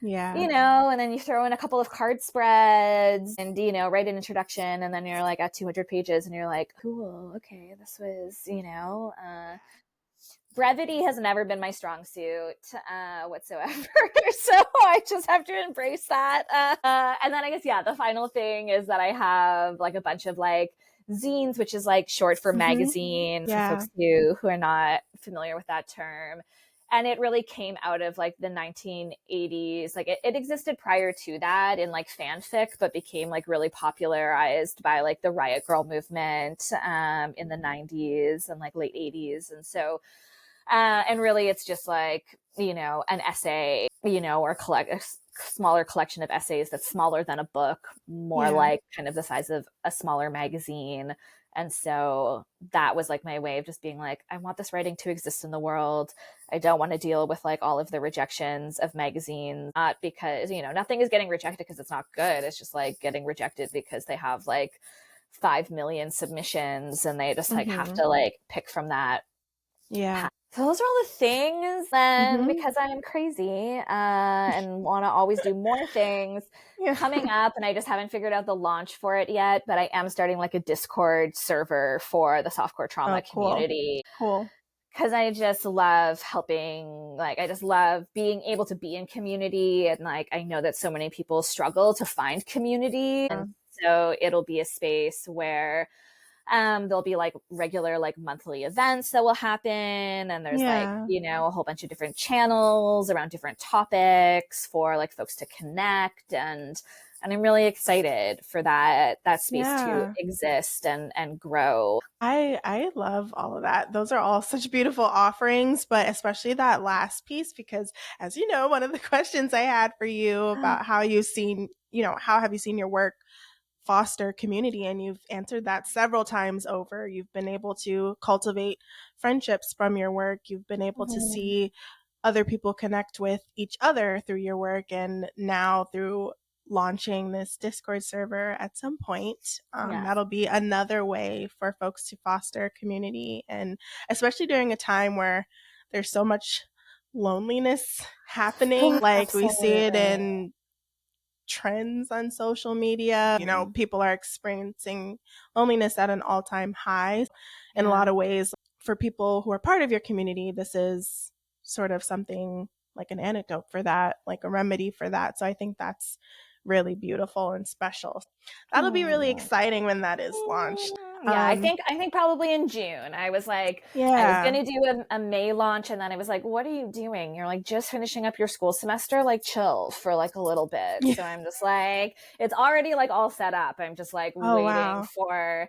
Yeah. and then you throw in a couple of card spreads and, write an introduction. And then you're like at 200 pages and you're like, cool. Okay. This was, brevity has never been my strong suit whatsoever. So I just have to embrace that. And then I guess, yeah, the final thing is that I have like a bunch of like zines, which is like short for Mm-hmm. magazine for Yeah. folks who are not familiar with that term. And it really came out of like the 1980s. Like it existed prior to that in like fanfic, but became like really popularized by like the Riot Girl movement in the 90s and like late 80s. And so and really, it's just like, an essay, or a smaller collection of essays that's smaller than a book, more Yeah. like kind of the size of a smaller magazine. And so that was like my way of just being like, I want this writing to exist in the world. I don't want to deal with like all of the rejections of magazines, not because, nothing is getting rejected because it's not good. It's just like getting rejected because they have like 5 million submissions and they just like have Mm-hmm. to like pick from that. Yeah. So those are all the things. Then, Mm-hmm. because I'm crazy and want to always do more things Yeah. coming up, and I just haven't figured out the launch for it yet, but I am starting like a Discord server for the softcore trauma Oh, cool. community Cool. because I just love helping. Like, I just love being able to be in community. And like, I know that so many people struggle to find community. And so it'll be a space where there'll be like regular like monthly events that will happen, and there's like Yeah. a whole bunch of different channels around different topics for like folks to connect, and I'm really excited for that space to Yeah. exist and grow. I love all of that. Those are all such beautiful offerings, but especially that last piece because as you know, one of the questions I had for you about how you've seen, how have you seen your work foster community, and you've answered that several times over. You've been able to cultivate friendships from your work. You've been able to see other people connect with each other through your work, and now through launching this Discord server at some point. Yes. That'll be another way for folks to foster community, and especially during a time where there's so much loneliness happening. Like we see it in trends on social media. You know, people are experiencing loneliness at an all-time high. In a lot of ways, for people who are part of your community, this is sort of something like an antidote for that, like a remedy for that. So I think that's really beautiful and special. That'll be really exciting when that is launched. Yeah, I think probably in June. I was like, I was going to do a May launch, and then I was like, what are you doing? You're like, just finishing up your school semester, like chill for like a little bit. So I'm just like, it's already like all set up. I'm just like waiting for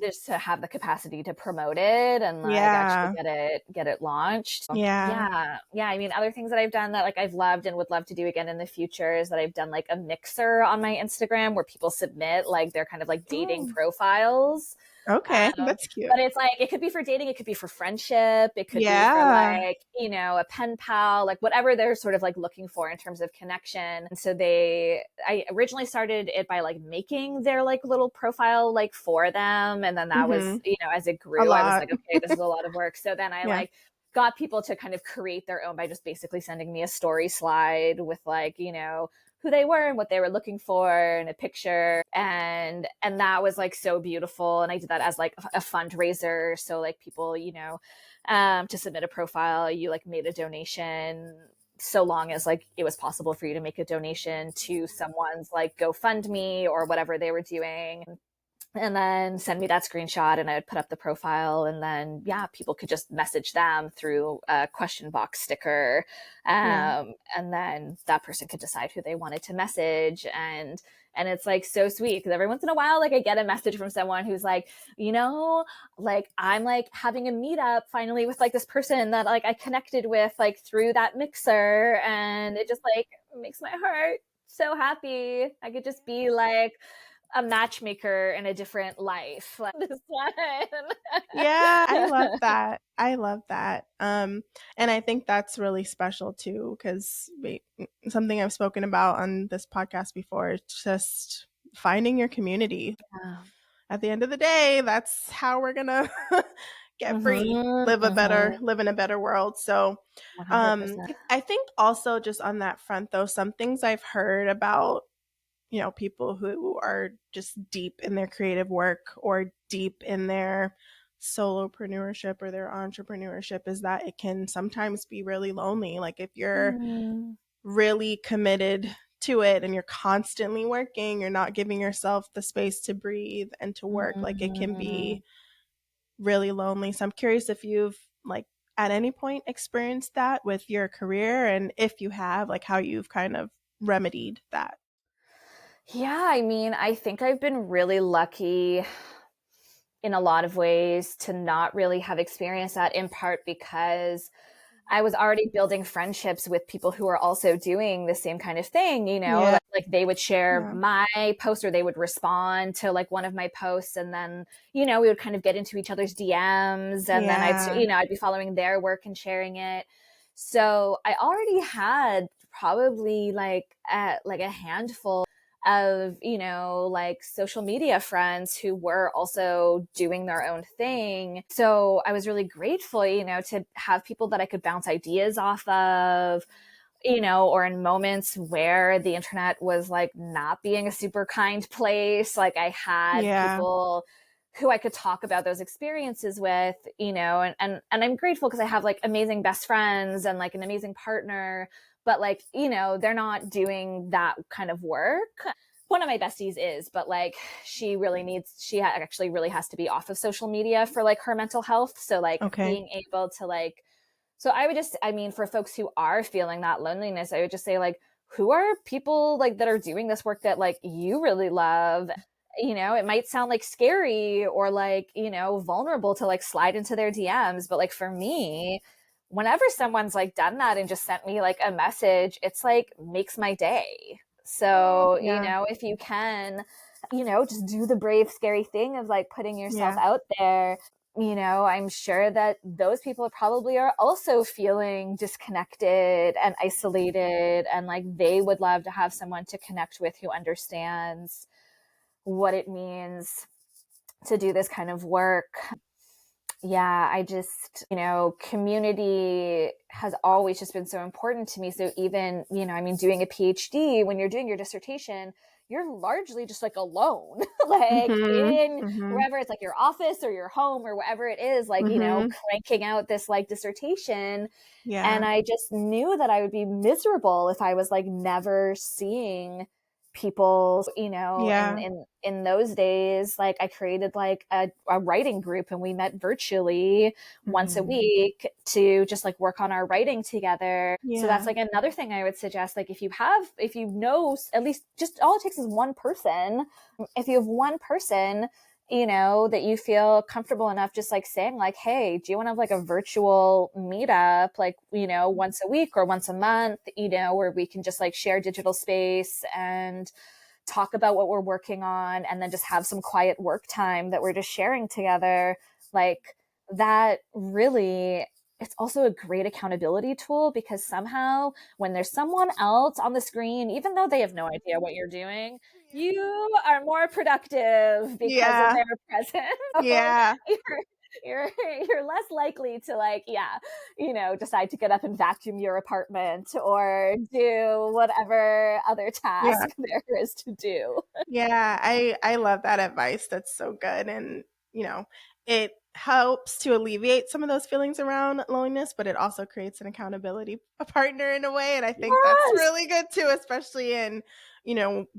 just to have the capacity to promote it and like actually get it launched. I mean, other things that I've done that like I've loved and would love to do again in the future is that I've done like a mixer on my Instagram where people submit like their kind of like dating profiles. Okay, that's cute. But it's like, it could be for dating, it could be for friendship, it could be for like, you know, a pen pal, like whatever they're sort of like looking for in terms of connection. And so I originally started it by like making their like little profile like for them. And then that was, you know, as it grew, I was like, okay, this is a lot of work. So then I like got people to kind of create their own by just basically sending me a story slide with like, you know, who they were and what they were looking for and a picture. And that was like so beautiful. And I did that as like a fundraiser. So like people, you know, to submit a profile, you like made a donation so long as like it was possible for you to make a donation to someone's like GoFundMe or whatever they were doing. And then send me that screenshot and I would put up the profile, and then people could just message them through a question box sticker, and then that person could decide who they wanted to message. And it's like so sweet because every once in a while like I get a message from someone who's like, you know, like I'm like having a meetup finally with like this person that like I connected with like through that mixer, and it just like makes my heart so happy. I could just be like a matchmaker in a different life like this one. I love that. And I think that's really special too, because something I've spoken about on this podcast before is just finding your community. At the end of the day, that's how we're gonna get free, live in a better world. So 100%. I think also just on that front though, some things I've heard about, you know, people who are just deep in their creative work or deep in their solopreneurship or their entrepreneurship is that it can sometimes be really lonely. Like if you're really committed to it and you're constantly working, you're not giving yourself the space to breathe and to work, like it can be really lonely. So I'm curious if you've like at any point experienced that with your career, and if you have, like how you've kind of remedied that. Yeah, I mean, I think I've been really lucky in a lot of ways to not really have experienced that, in part because I was already building friendships with people who are also doing the same kind of thing, you know, like they would share my post or they would respond to like one of my posts, and then, you know, we would kind of get into each other's DMs, and then I'd be following their work and sharing it. So I already had probably like a handful of, you know, like social media friends who were also doing their own thing. So I was really grateful, you know, to have people that I could bounce ideas off of, you know, or in moments where the internet was like not being a super kind place, like I had people who I could talk about those experiences with, you know, and I'm grateful because I have like amazing best friends and like an amazing partner, but like, you know, they're not doing that kind of work. One of my besties is, but like she actually really has to be off of social media for like her mental health. So like being able to like, so I mean, for folks who are feeling that loneliness, I would just say like, who are people like that are doing this work that like you really love? You know, it might sound like scary or like, you know, vulnerable to like slide into their DMs. But like for me, whenever someone's like done that and just sent me like a message, it's like makes my day. So, you know, if you can, you know, just do the brave, scary thing of like putting yourself out there, I'm sure that those people probably are also feeling disconnected and isolated, and like they would love to have someone to connect with who understands what it means to do this kind of work. Yeah, I just, community has always just been so important to me. So even, doing a PhD, when you're doing your dissertation, you're largely just like alone, like in wherever it's like your office or your home or wherever it is, like, cranking out this like dissertation. And I just knew that I would be miserable if I was like never seeing people, in those days. Like I created like a writing group, and we met virtually once a week to just like work on our writing together. So that's like another thing I would suggest. Like if you know, at least just all it takes is one person. If you have one person, that you feel comfortable enough just like saying like, hey, do you want to have like a virtual meetup, like, once a week or once a month, where we can just like share digital space and talk about what we're working on, and then just have some quiet work time that we're just sharing together. Like that really, it's also a great accountability tool, because somehow when there's someone else on the screen, even though they have no idea what you're doing, you are more productive because of their presence. You're less likely to like, decide to get up and vacuum your apartment or do whatever other task there is to do. I love that advice. That's so good. And, it helps to alleviate some of those feelings around loneliness, but it also creates an accountability partner in a way. And I think that's really good too, especially in,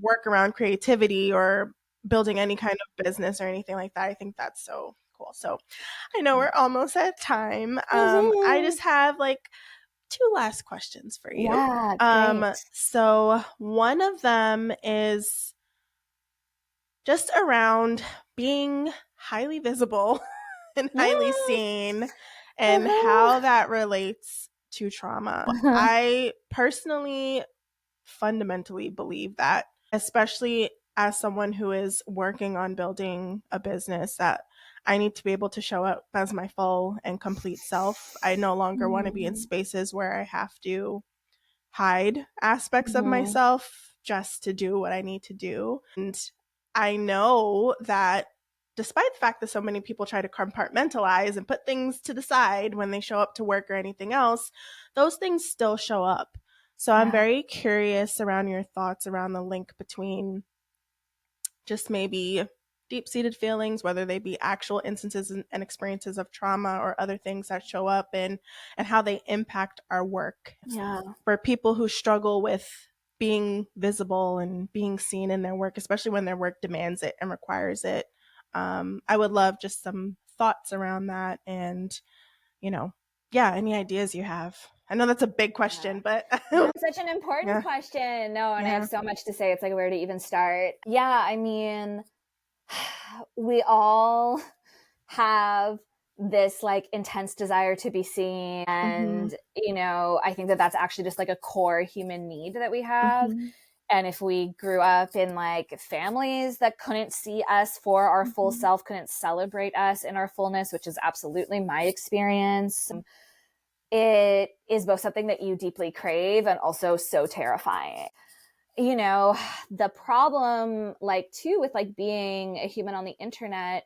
work around creativity or building any kind of business or anything like that. I think that's so cool. So I know we're almost at time. I just have like 2 last questions for you. Yeah, great. So one of them is just around being highly visible and highly seen, and how that relates to trauma. I personally fundamentally believe that, especially as someone who is working on building a business, that I need to be able to show up as my full and complete self. I no longer want to be in spaces where I have to hide aspects of myself just to do what I need to do. And I know that despite the fact that so many people try to compartmentalize and put things to the side when they show up to work or anything else, those things still show up. So I'm very curious around your thoughts around the link between just maybe deep-seated feelings, whether they be actual instances and experiences of trauma or other things that show up, and how they impact our work. For people who struggle with being visible and being seen in their work, especially when their work demands it and requires it, I would love just some thoughts around that, and any ideas you have. I know that's a big question, but that's such an important question. No, and I have so much to say. It's like, where to even start? Yeah, I mean, we all have this like intense desire to be seen, and I think that that's actually just like a core human need that we have. And if we grew up in like families that couldn't see us for our full self, couldn't celebrate us in our fullness, which is absolutely my experience, it is both something that you deeply crave and also so terrifying. The problem, like, too, with like being a human on the internet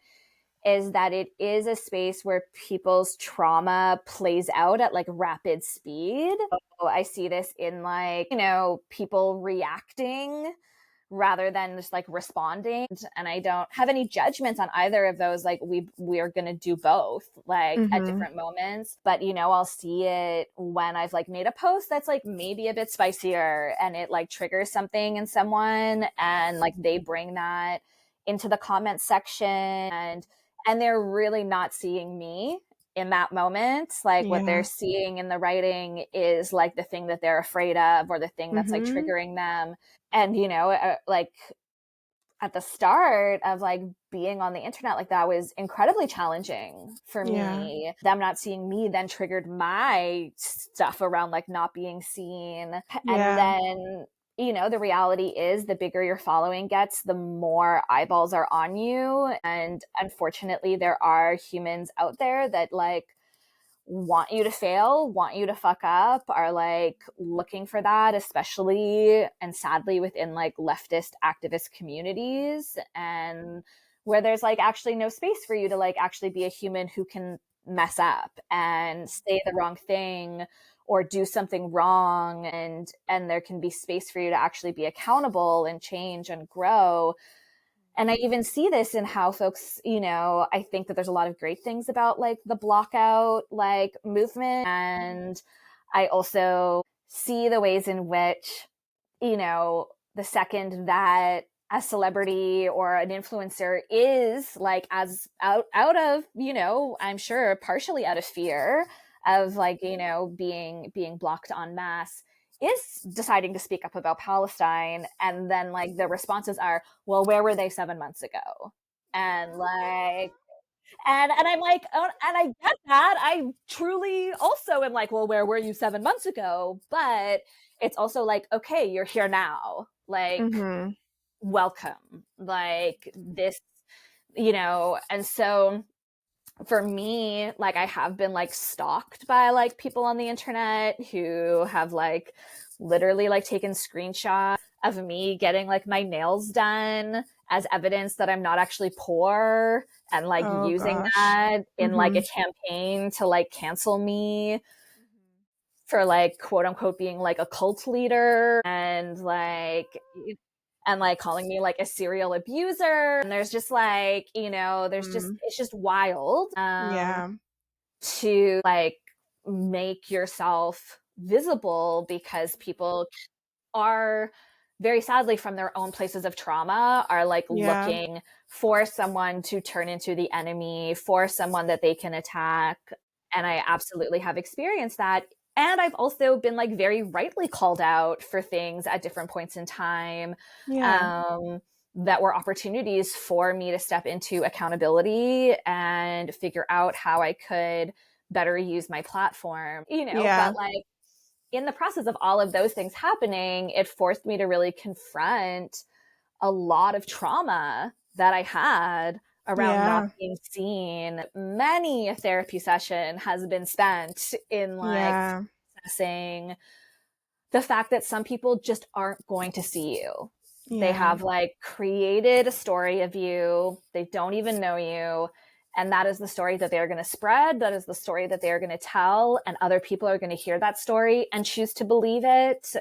is that it is a space where people's trauma plays out at like rapid speed. So I see this in like, people reacting rather than just like responding. And I don't have any judgments on either of those. Like we are going to do both, like at different moments. But, I'll see it when I've like made a post that's like maybe a bit spicier, and it like triggers something in someone, and like they bring that into the comment section, and they're really not seeing me in that moment. Like what they're seeing in the writing is like the thing that they're afraid of, or the thing that's like triggering them. And, like at the start of like being on the internet, like that was incredibly challenging for me. Them not seeing me then triggered my stuff around like not being seen. And then the reality is the bigger your following gets, the more eyeballs are on you. And unfortunately, there are humans out there that like want you to fail, want you to fuck up, are like looking for that, especially and sadly within like leftist activist communities, and where there's like actually no space for you to like actually be a human who can mess up and say the wrong thing or do something wrong, and there can be space for you to actually be accountable and change and grow. And I even see this in how folks, I think that there's a lot of great things about like the blockout like movement. And I also see the ways in which, the second that a celebrity or an influencer is like as out of, I'm sure partially out of fear of like, being blocked en masse, is deciding to speak up about Palestine. And then like the responses are, well, where were they 7 months ago? And like, and I'm like, oh, and I get that. I truly also am like, well, where were you 7 months ago? But it's also like, okay, you're here now. Like, welcome. Like this, and so for me, like I have been like stalked by like people on the internet who have like literally like taken screenshots of me getting like my nails done as evidence that I'm not actually poor, and like using that in like a campaign to like cancel me for like quote unquote being like a cult leader, and like calling me like a serial abuser. And there's just like, there's just, it's just wild to like make yourself visible, because people are very sadly from their own places of trauma are like looking for someone to turn into the enemy, for someone that they can attack. And I absolutely have experienced that. And I've also been like very rightly called out for things at different points in time, that were opportunities for me to step into accountability and figure out how I could better use my platform, but like in the process of all of those things happening, it forced me to really confront a lot of trauma that I had around not being seen. Many a therapy session has been spent in like processing the fact that some people just aren't going to see you. They have like created a story of you. They don't even know you. And that is the story that they're going to spread. That is the story that they're going to tell. And other people are going to hear that story and choose to believe it,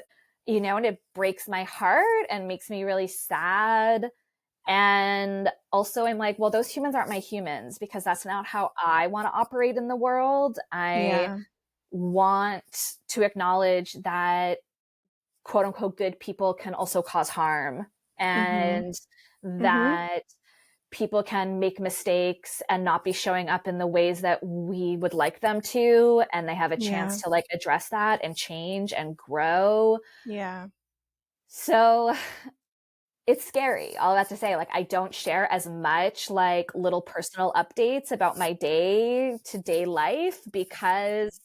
and it breaks my heart and makes me really sad. And also I'm like, well, those humans aren't my humans, because that's not how I want to operate in the world. I want to acknowledge that quote unquote good people can also cause harm, and that people can make mistakes and not be showing up in the ways that we would like them to, and they have a chance to like address that and change and grow. So it's scary. All that to say, like, I don't share as much like little personal updates about my day to day life, because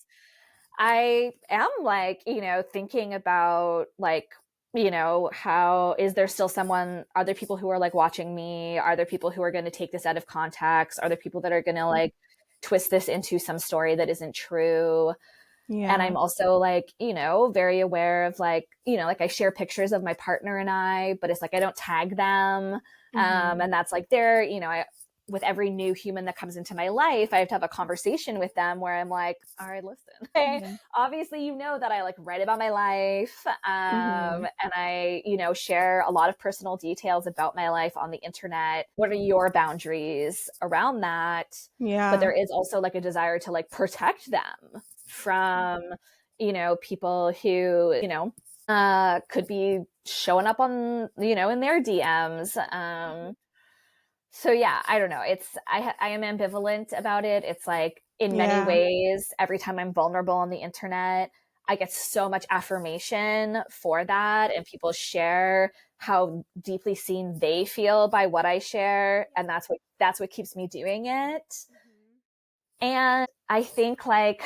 I am like, thinking about like, how is there still someone, are there people who are like watching me? Are there people who are going to take this out of context? Are there people that are going to like twist this into some story that isn't true? And I'm also like, very aware of like, like I share pictures of my partner and I, but it's like, I don't tag them. And that's like they're, with every new human that comes into my life, I have to have a conversation with them where I'm like, all right, listen, obviously, that I like write about my life. And I, share a lot of personal details about my life on the internet. What are your boundaries around that? But there is also like a desire to like protect them from, people who, could be showing up on, in their DMs. So yeah, I don't know. I am ambivalent about it. It's like in many ways, every time I'm vulnerable on the internet, I get so much affirmation for that, and people share how deeply seen they feel by what I share, and that's what keeps me doing it. And I think like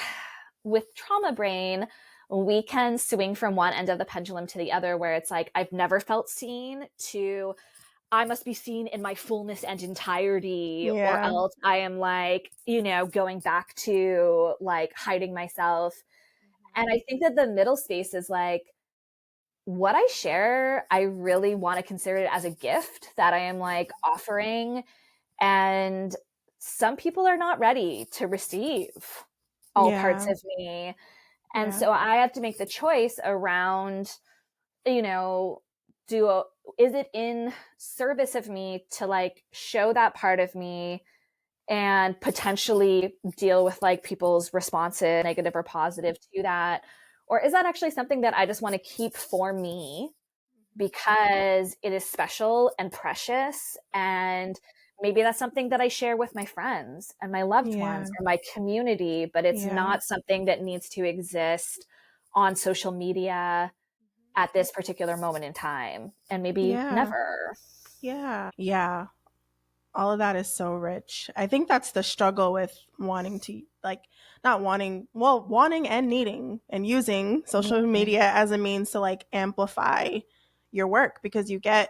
with Trauma Brain, we can swing from one end of the pendulum to the other, where it's like, I've never felt seen, to I must be seen in my fullness and entirety, or Yeah. else I am like, going back to like hiding myself. And I think that the middle space is like, what I share, I really want to consider it as a gift that I am like offering. And some people are not ready to receive all parts Yeah. of me. And Yeah. so I have to make the choice around, you know, is it in service of me to like show that part of me and potentially deal with like people's responses, negative or positive to that? Or is that actually something that I just want to keep for me because it is special and precious, and maybe that's something that I share with my friends and my loved Yeah. ones or my community, but it's Yeah. not something that needs to exist on social media at this particular moment in time, and maybe Yeah. never. Yeah. Yeah. All of that is so rich. I think that's the struggle with wanting to, like, not wanting, well, wanting and needing and using social Mm, media as a means to like amplify your work, because you get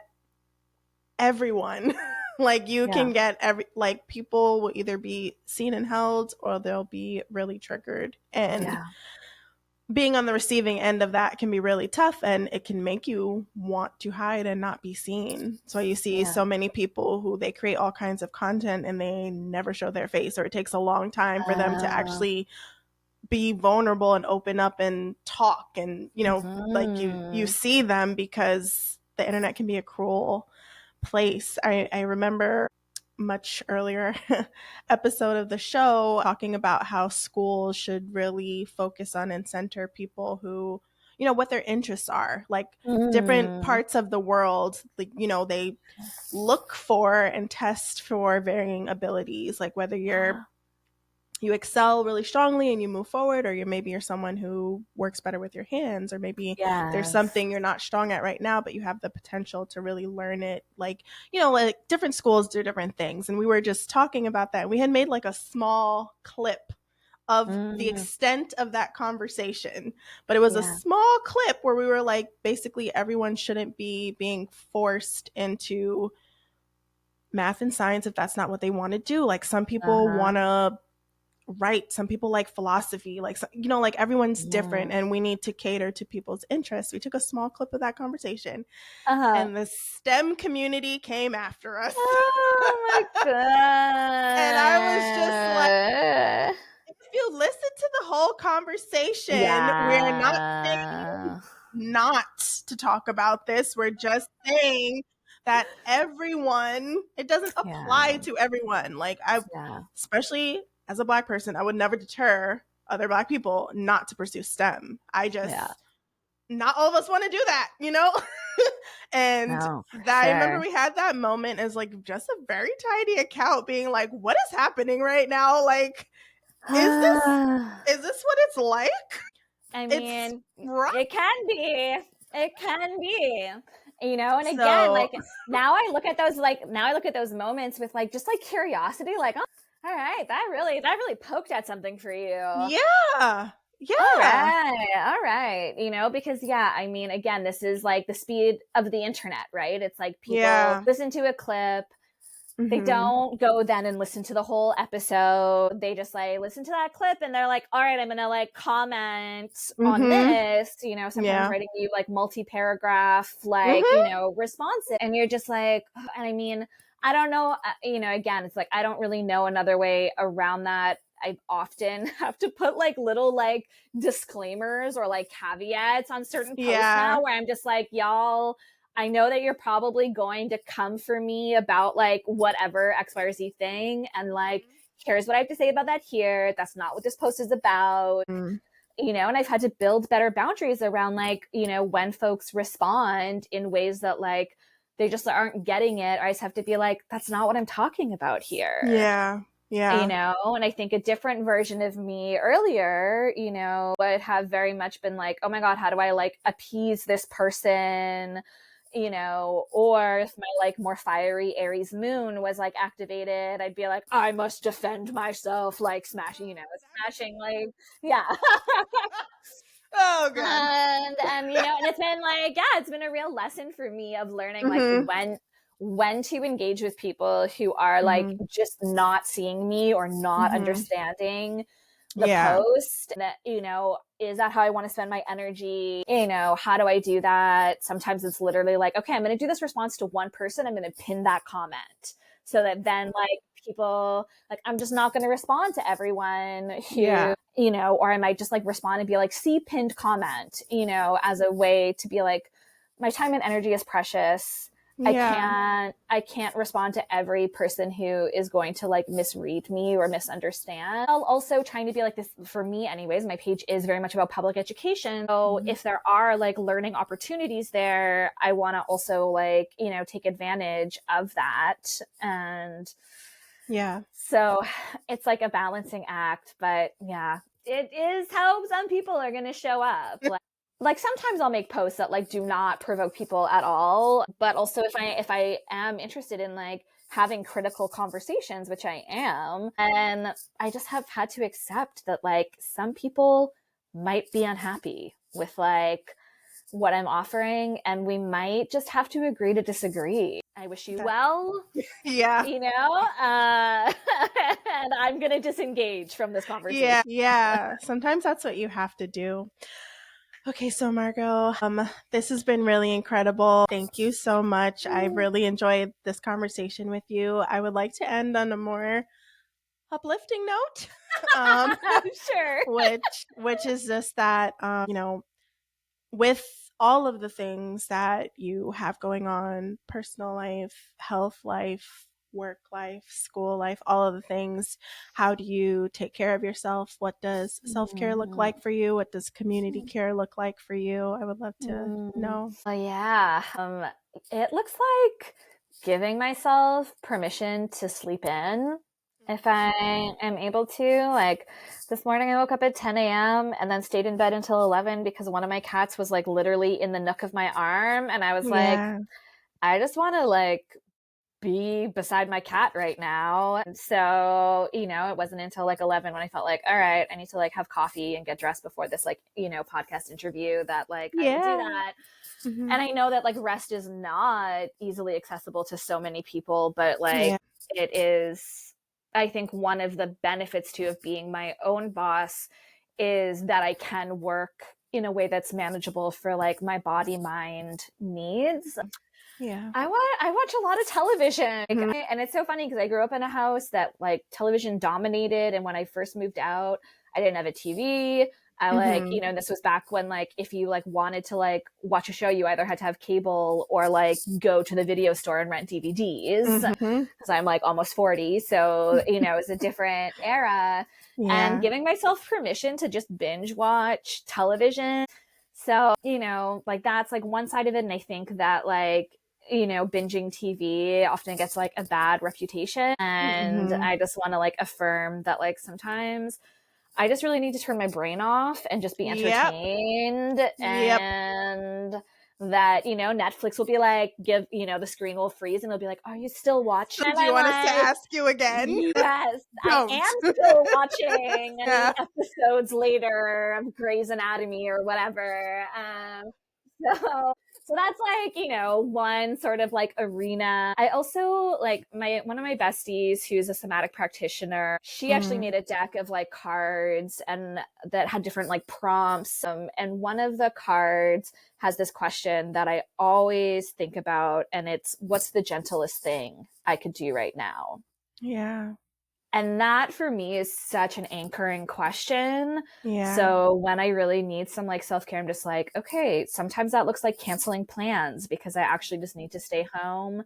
everyone. Like, you yeah, can get every, like, people will either be seen and held or they'll be really triggered. And yeah, being on the receiving end of that can be really tough, and it can make you want to hide and not be seen. So you see yeah. so many people who they create all kinds of content and they never show their face, or it takes a long time for them to Uh, actually be vulnerable and open up and talk. And like, you mhm, see them because the internet can be a cruel place. I remember much earlier episode of the show talking about how schools should really focus on and center people who, what their interests are, like different mm, parts of the world. Like, they look for and test for varying abilities, like whether yeah, you excel really strongly and you move forward, or maybe you're someone who works better with your hands, or maybe there's yes, something you're not strong at right now but you have the potential to really learn it. Like, like different schools do different things, and we were just talking about that. We had made like a small clip of the mm, extent of that conversation, but it was a yeah, small clip where we were like, basically everyone shouldn't be being forced into math and science if that's not what they want to do. Like, some people uh-huh, want to write, some people like philosophy, like, like everyone's different, yeah, and we need to cater to people's interests. We took a small clip of that conversation, uh-huh. and the STEM community came after us. Oh my And I was just like, god. if you listen to the whole conversation, we're not saying Yeah. not to talk about this. We're just saying that everyone, it doesn't apply Yeah. to everyone. Like, Yeah. especially as a Black person, I would never deter other Black people not to pursue STEM. Yeah. Not all of us want to do that. And No, for I remember sure. we had that moment as like just a very tiny account being like, what is happening right now? Like, is this what it's like? I It's mean, rough. it can be. It can be. And again, So like now I look at those moments with like just like curiosity, like, oh, all right, that really poked at something for you. yeah. All Yeah. right. All right. Because yeah, I mean, again, this is like the speed of the internet, right? It's like people Yeah. listen to a clip, they Mhm. don't go then and listen to the whole episode. They just like listen to that clip and they're like, all right, I'm gonna like comment on Mhm. this, sometimes Yeah. writing you like multi-paragraph, like, Mhm. responses. And you're just like, oh, and I mean, I don't know, again, it's like I don't really know another way around that. I often have to put like little like disclaimers or like caveats on certain posts Yeah. now where I'm just like, y'all, I know that you're probably going to come for me about like whatever X, Y, or Z thing. And like, here's what I have to say about that here. That's not what this post is about. Mm. And I've had to build better boundaries around like, when folks respond in ways that like they just aren't getting it. Or I just have to be like, that's not what I'm talking about here. Yeah. Yeah. And I think a different version of me earlier, would have very much been like, oh my God, how do I like appease this person? Or if my like more fiery Aries moon was like activated, I'd be like, I must defend myself, like smashing, smashing, like, yeah. Oh, good. And you know, and it's been like, yeah, it's been a real lesson for me of learning like when to engage with people who are like just not seeing me or not understanding the post. And, you know, is that how I want to spend my energy? You know, how do I do that? Sometimes it's literally like, okay, I'm going to do this response to one person. I'm going to pin that comment so that then like people, like, I'm just not going to respond to everyone who, you know, or I might just like respond and be like, see pinned comment, you know, as a way to be like, my time and energy is precious. I can't respond to every person who is going to like misread me or misunderstand. I'll also trying to be like this for me anyways. My page is very much about public education. So if there are like learning opportunities there, I want to also like, you know, take advantage of that. And so it's like a balancing act, but yeah, it is how some people are going to show up. Like sometimes I'll make posts that like do not provoke people at all, but also if I am interested in like having critical conversations, which I am, and I just have had to accept that like some people might be unhappy with like what I'm offering, and we might just have to agree to disagree. I wish you well. You know, and I'm gonna disengage from this conversation. Sometimes that's what you have to do. Okay, so Margeaux, this has been really incredible. Thank you so much. I really enjoyed this conversation with you. I would like to end on a more uplifting note. Sure. Which is just that, you know, with all of the things that you have going on, personal life, health life, work life, school life, all of the things, how do you take care of yourself? What does self-care look like for you? What does community care look like for you? I would love to know. It looks like giving myself permission to sleep in if I am able to. Like this morning I woke up at 10 a.m. and then stayed in bed until 11 because one of my cats was like literally in the nook of my arm, and I was like, I just want to like be beside my cat right now. And so, you know, it wasn't until like 11 when I felt like, all right, I need to like have coffee and get dressed before this like, you know, podcast interview that like I would do that. And I know that like rest is not easily accessible to so many people, but like it is, I think one of the benefits too of being my own boss is that I can work in a way that's manageable for like my body mind needs. I watch a lot of television. And it's so funny because I grew up in a house that like television dominated, and when I first moved out, I didn't have a TV. I like, you know, this was back when like if you like wanted to like watch a show, you either had to have cable or like go to the video store and rent DVDs, because I'm like almost 40. So, you know, it's a different era. And giving myself permission to just binge watch television. So, you know, like that's like one side of it. And I think that like, you know, binging TV often gets like a bad reputation. And I just want to like affirm that like sometimes I just really need to turn my brain off and just be entertained. And that, you know, Netflix will be like, give, you know, the screen will freeze and it'll be like, are you still watching? Do you want us to ask you again? Yes, I am still watching episodes later of Grey's Anatomy or whatever. So that's like, you know, one sort of like arena. I also like one of my besties who's a somatic practitioner. She actually made a deck of like cards and that had different like prompts. And one of the cards has this question that I always think about, and it's, what's the gentlest thing I could do right now? And that for me is such an anchoring question. So when I really need some like self-care, I'm just like, okay, sometimes that looks like canceling plans because I actually just need to stay home.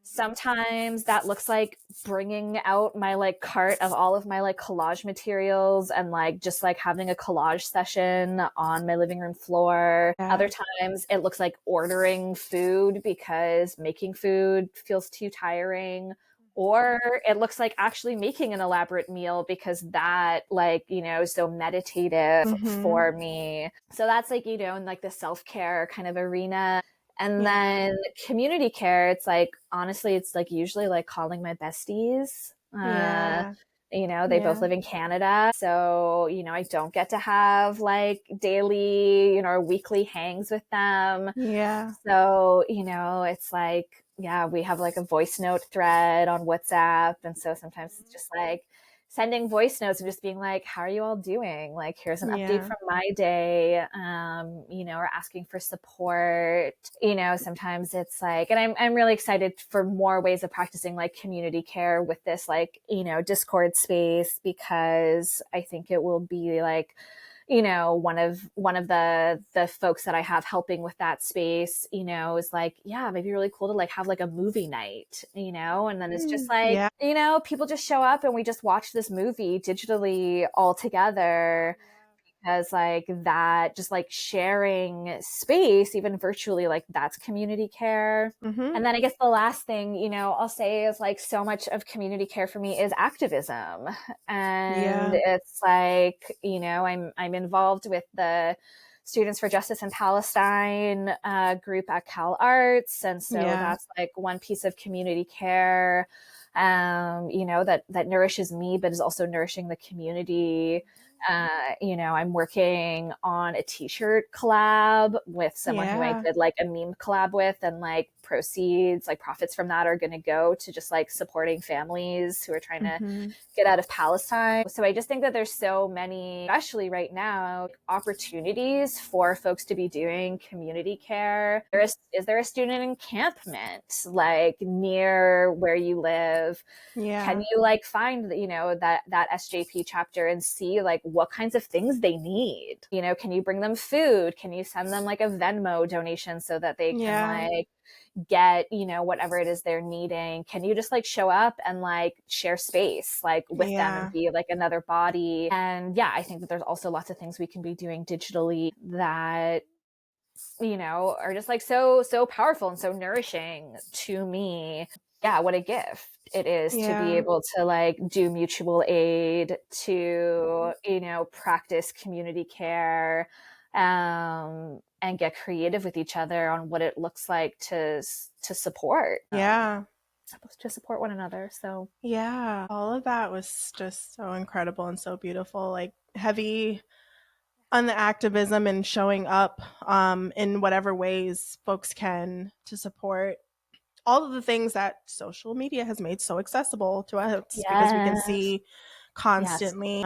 Sometimes that looks like bringing out my like cart of all of my like collage materials and like just like having a collage session on my living room floor. Other times it looks like ordering food because making food feels too tiring. Or it looks like actually making an elaborate meal because that like, you know, is so meditative for me. So that's like, you know, in like the self-care kind of arena. And then community care, it's like, honestly, it's like usually like calling my besties. They both live in Canada. So, I don't get to have like daily, or weekly hangs with them. Yeah. So, it's like, yeah, we have like a voice note thread on WhatsApp. And so sometimes it's just like sending voice notes and just being like, how are you all doing? Like, here's an update from my day, or asking for support. Sometimes it's like, and I'm really excited for more ways of practicing like community care with this, like, Discord space, because I think it will be like, one of the folks that I have helping with that space, is like, yeah, maybe really cool to like have like a movie night, and then it's just like, people just show up and we just watch this movie digitally all together. Because like that, just like sharing space, even virtually, like that's community care. And then I guess the last thing, I'll say is like so much of community care for me is activism. And it's like, I'm involved with the Students for Justice in Palestine group at Cal Arts. And so that's like one piece of community care, that nourishes me, but is also nourishing the community. I'm working on a t-shirt collab with someone who I did like a meme collab with, and like proceeds, like profits from that are going to go to just like supporting families who are trying to get out of Palestine. So I just think that there's so many, especially right now, opportunities for folks to be doing community care. Is there a student encampment like near where you live? Can you like find, that SJP chapter and see like what kinds of things they need? Can you bring them food? Can you send them like a Venmo donation so that they can like get, whatever it is they're needing? Can you just like show up and like share space like with them and be like another body? And I think that there's also lots of things we can be doing digitally that are just like so powerful and so nourishing to me. What a gift it is to be able to like do mutual aid, to practice community care, and get creative with each other on what it looks like to support to support one another. So all of that was just so incredible and so beautiful, like heavy on the activism and showing up in whatever ways folks can to support all of the things that social media has made so accessible to us, because we can see constantly,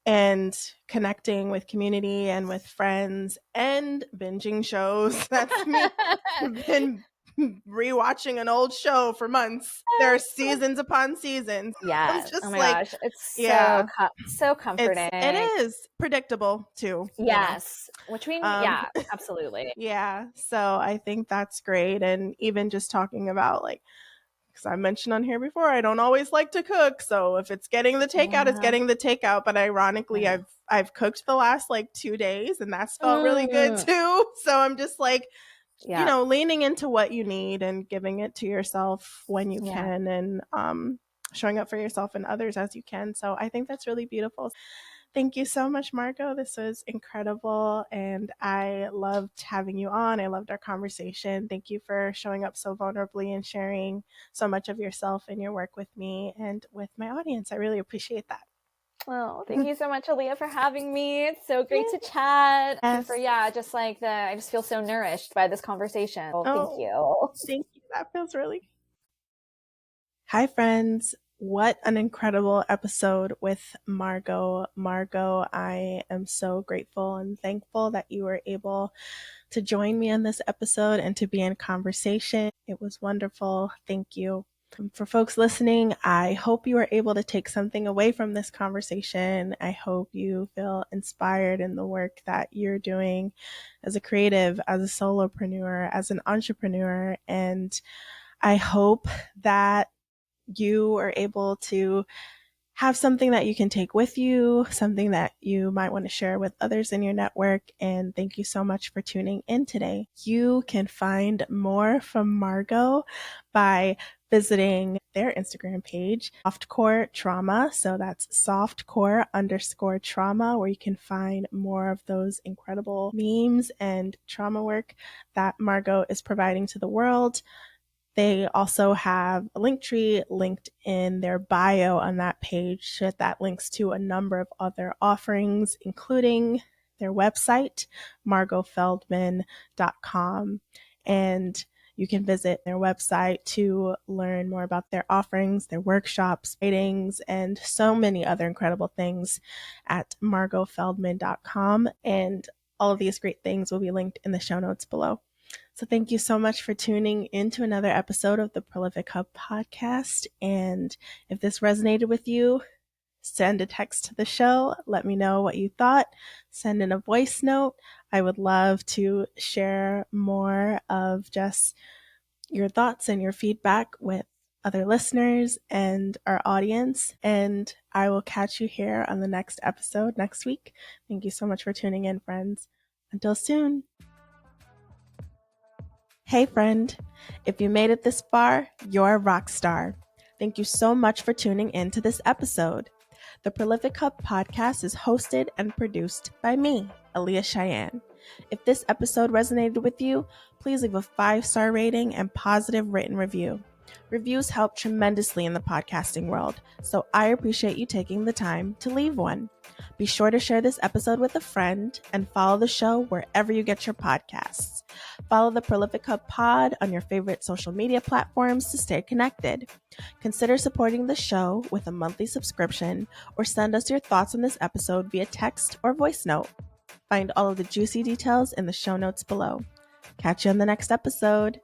and connecting with community and with friends and binging shows. That's me. I've been rewatching an old show for months. There are seasons upon seasons. I'm just oh my like, gosh, it's so comforting. it is predictable too. Which we absolutely. So I think that's great. And even just talking about like, because I mentioned on here before, I don't always like to cook. So if it's getting the takeout, it's getting the takeout. But ironically, I've cooked the last like 2 days, and that's felt really good too. So I'm just like, leaning into what you need and giving it to yourself when you can, and showing up for yourself and others as you can. So I think that's really beautiful. Thank you so much, Margeaux. This was incredible, and I loved having you on. I loved our conversation. Thank you for showing up so vulnerably and sharing so much of yourself and your work with me and with my audience. I really appreciate that. Well, thank you so much, Aaliyah, for having me. It's so great to chat. And for just like I just feel so nourished by this conversation. So thank you. Thank you. That feels really good. Hi, friends. What an incredible episode with Margeaux. Margeaux, I am so grateful and thankful that you were able to join me on this episode and to be in conversation. It was wonderful. Thank you. For folks listening, I hope you were able to take something away from this conversation. I hope you feel inspired in the work that you're doing as a creative, as a solopreneur, as an entrepreneur. And I hope that you are able to have something that you can take with you, something that you might want to share with others in your network. And thank you so much for tuning in today. You can find more from Margeaux by visiting their Instagram page, Softcore Trauma. So that's softcore_trauma, where you can find more of those incredible memes and trauma work that Margeaux is providing to the world. They also have a link tree linked in their bio on that page that links to a number of other offerings, including their website, margeauxfeldman.com. And you can visit their website to learn more about their offerings, their workshops, ratings, and so many other incredible things at margeauxfeldman.com. And all of these great things will be linked in the show notes below. So thank you so much for tuning into another episode of the Prolific Hub podcast. And if this resonated with you, send a text to the show. Let me know what you thought. Send in a voice note. I would love to share more of just your thoughts and your feedback with other listeners and our audience. And I will catch you here on the next episode next week. Thank you so much for tuning in, friends. Until soon. Hey friend, if you made it this far, you're a rock star. Thank you so much for tuning in to this episode. The Prolific Hub podcast is hosted and produced by me, Aaliyah Cheyenne. If this episode resonated with you, please leave a 5-star rating and positive written review. Reviews help tremendously in the podcasting world, so I appreciate you taking the time to leave one. Be sure to share this episode with a friend and follow the show wherever you get your podcasts. Follow the Prolific Hub Pod on your favorite social media platforms to stay connected. Consider supporting the show with a monthly subscription or send us your thoughts on this episode via text or voice note. Find all of the juicy details in the show notes below. Catch you on the next episode.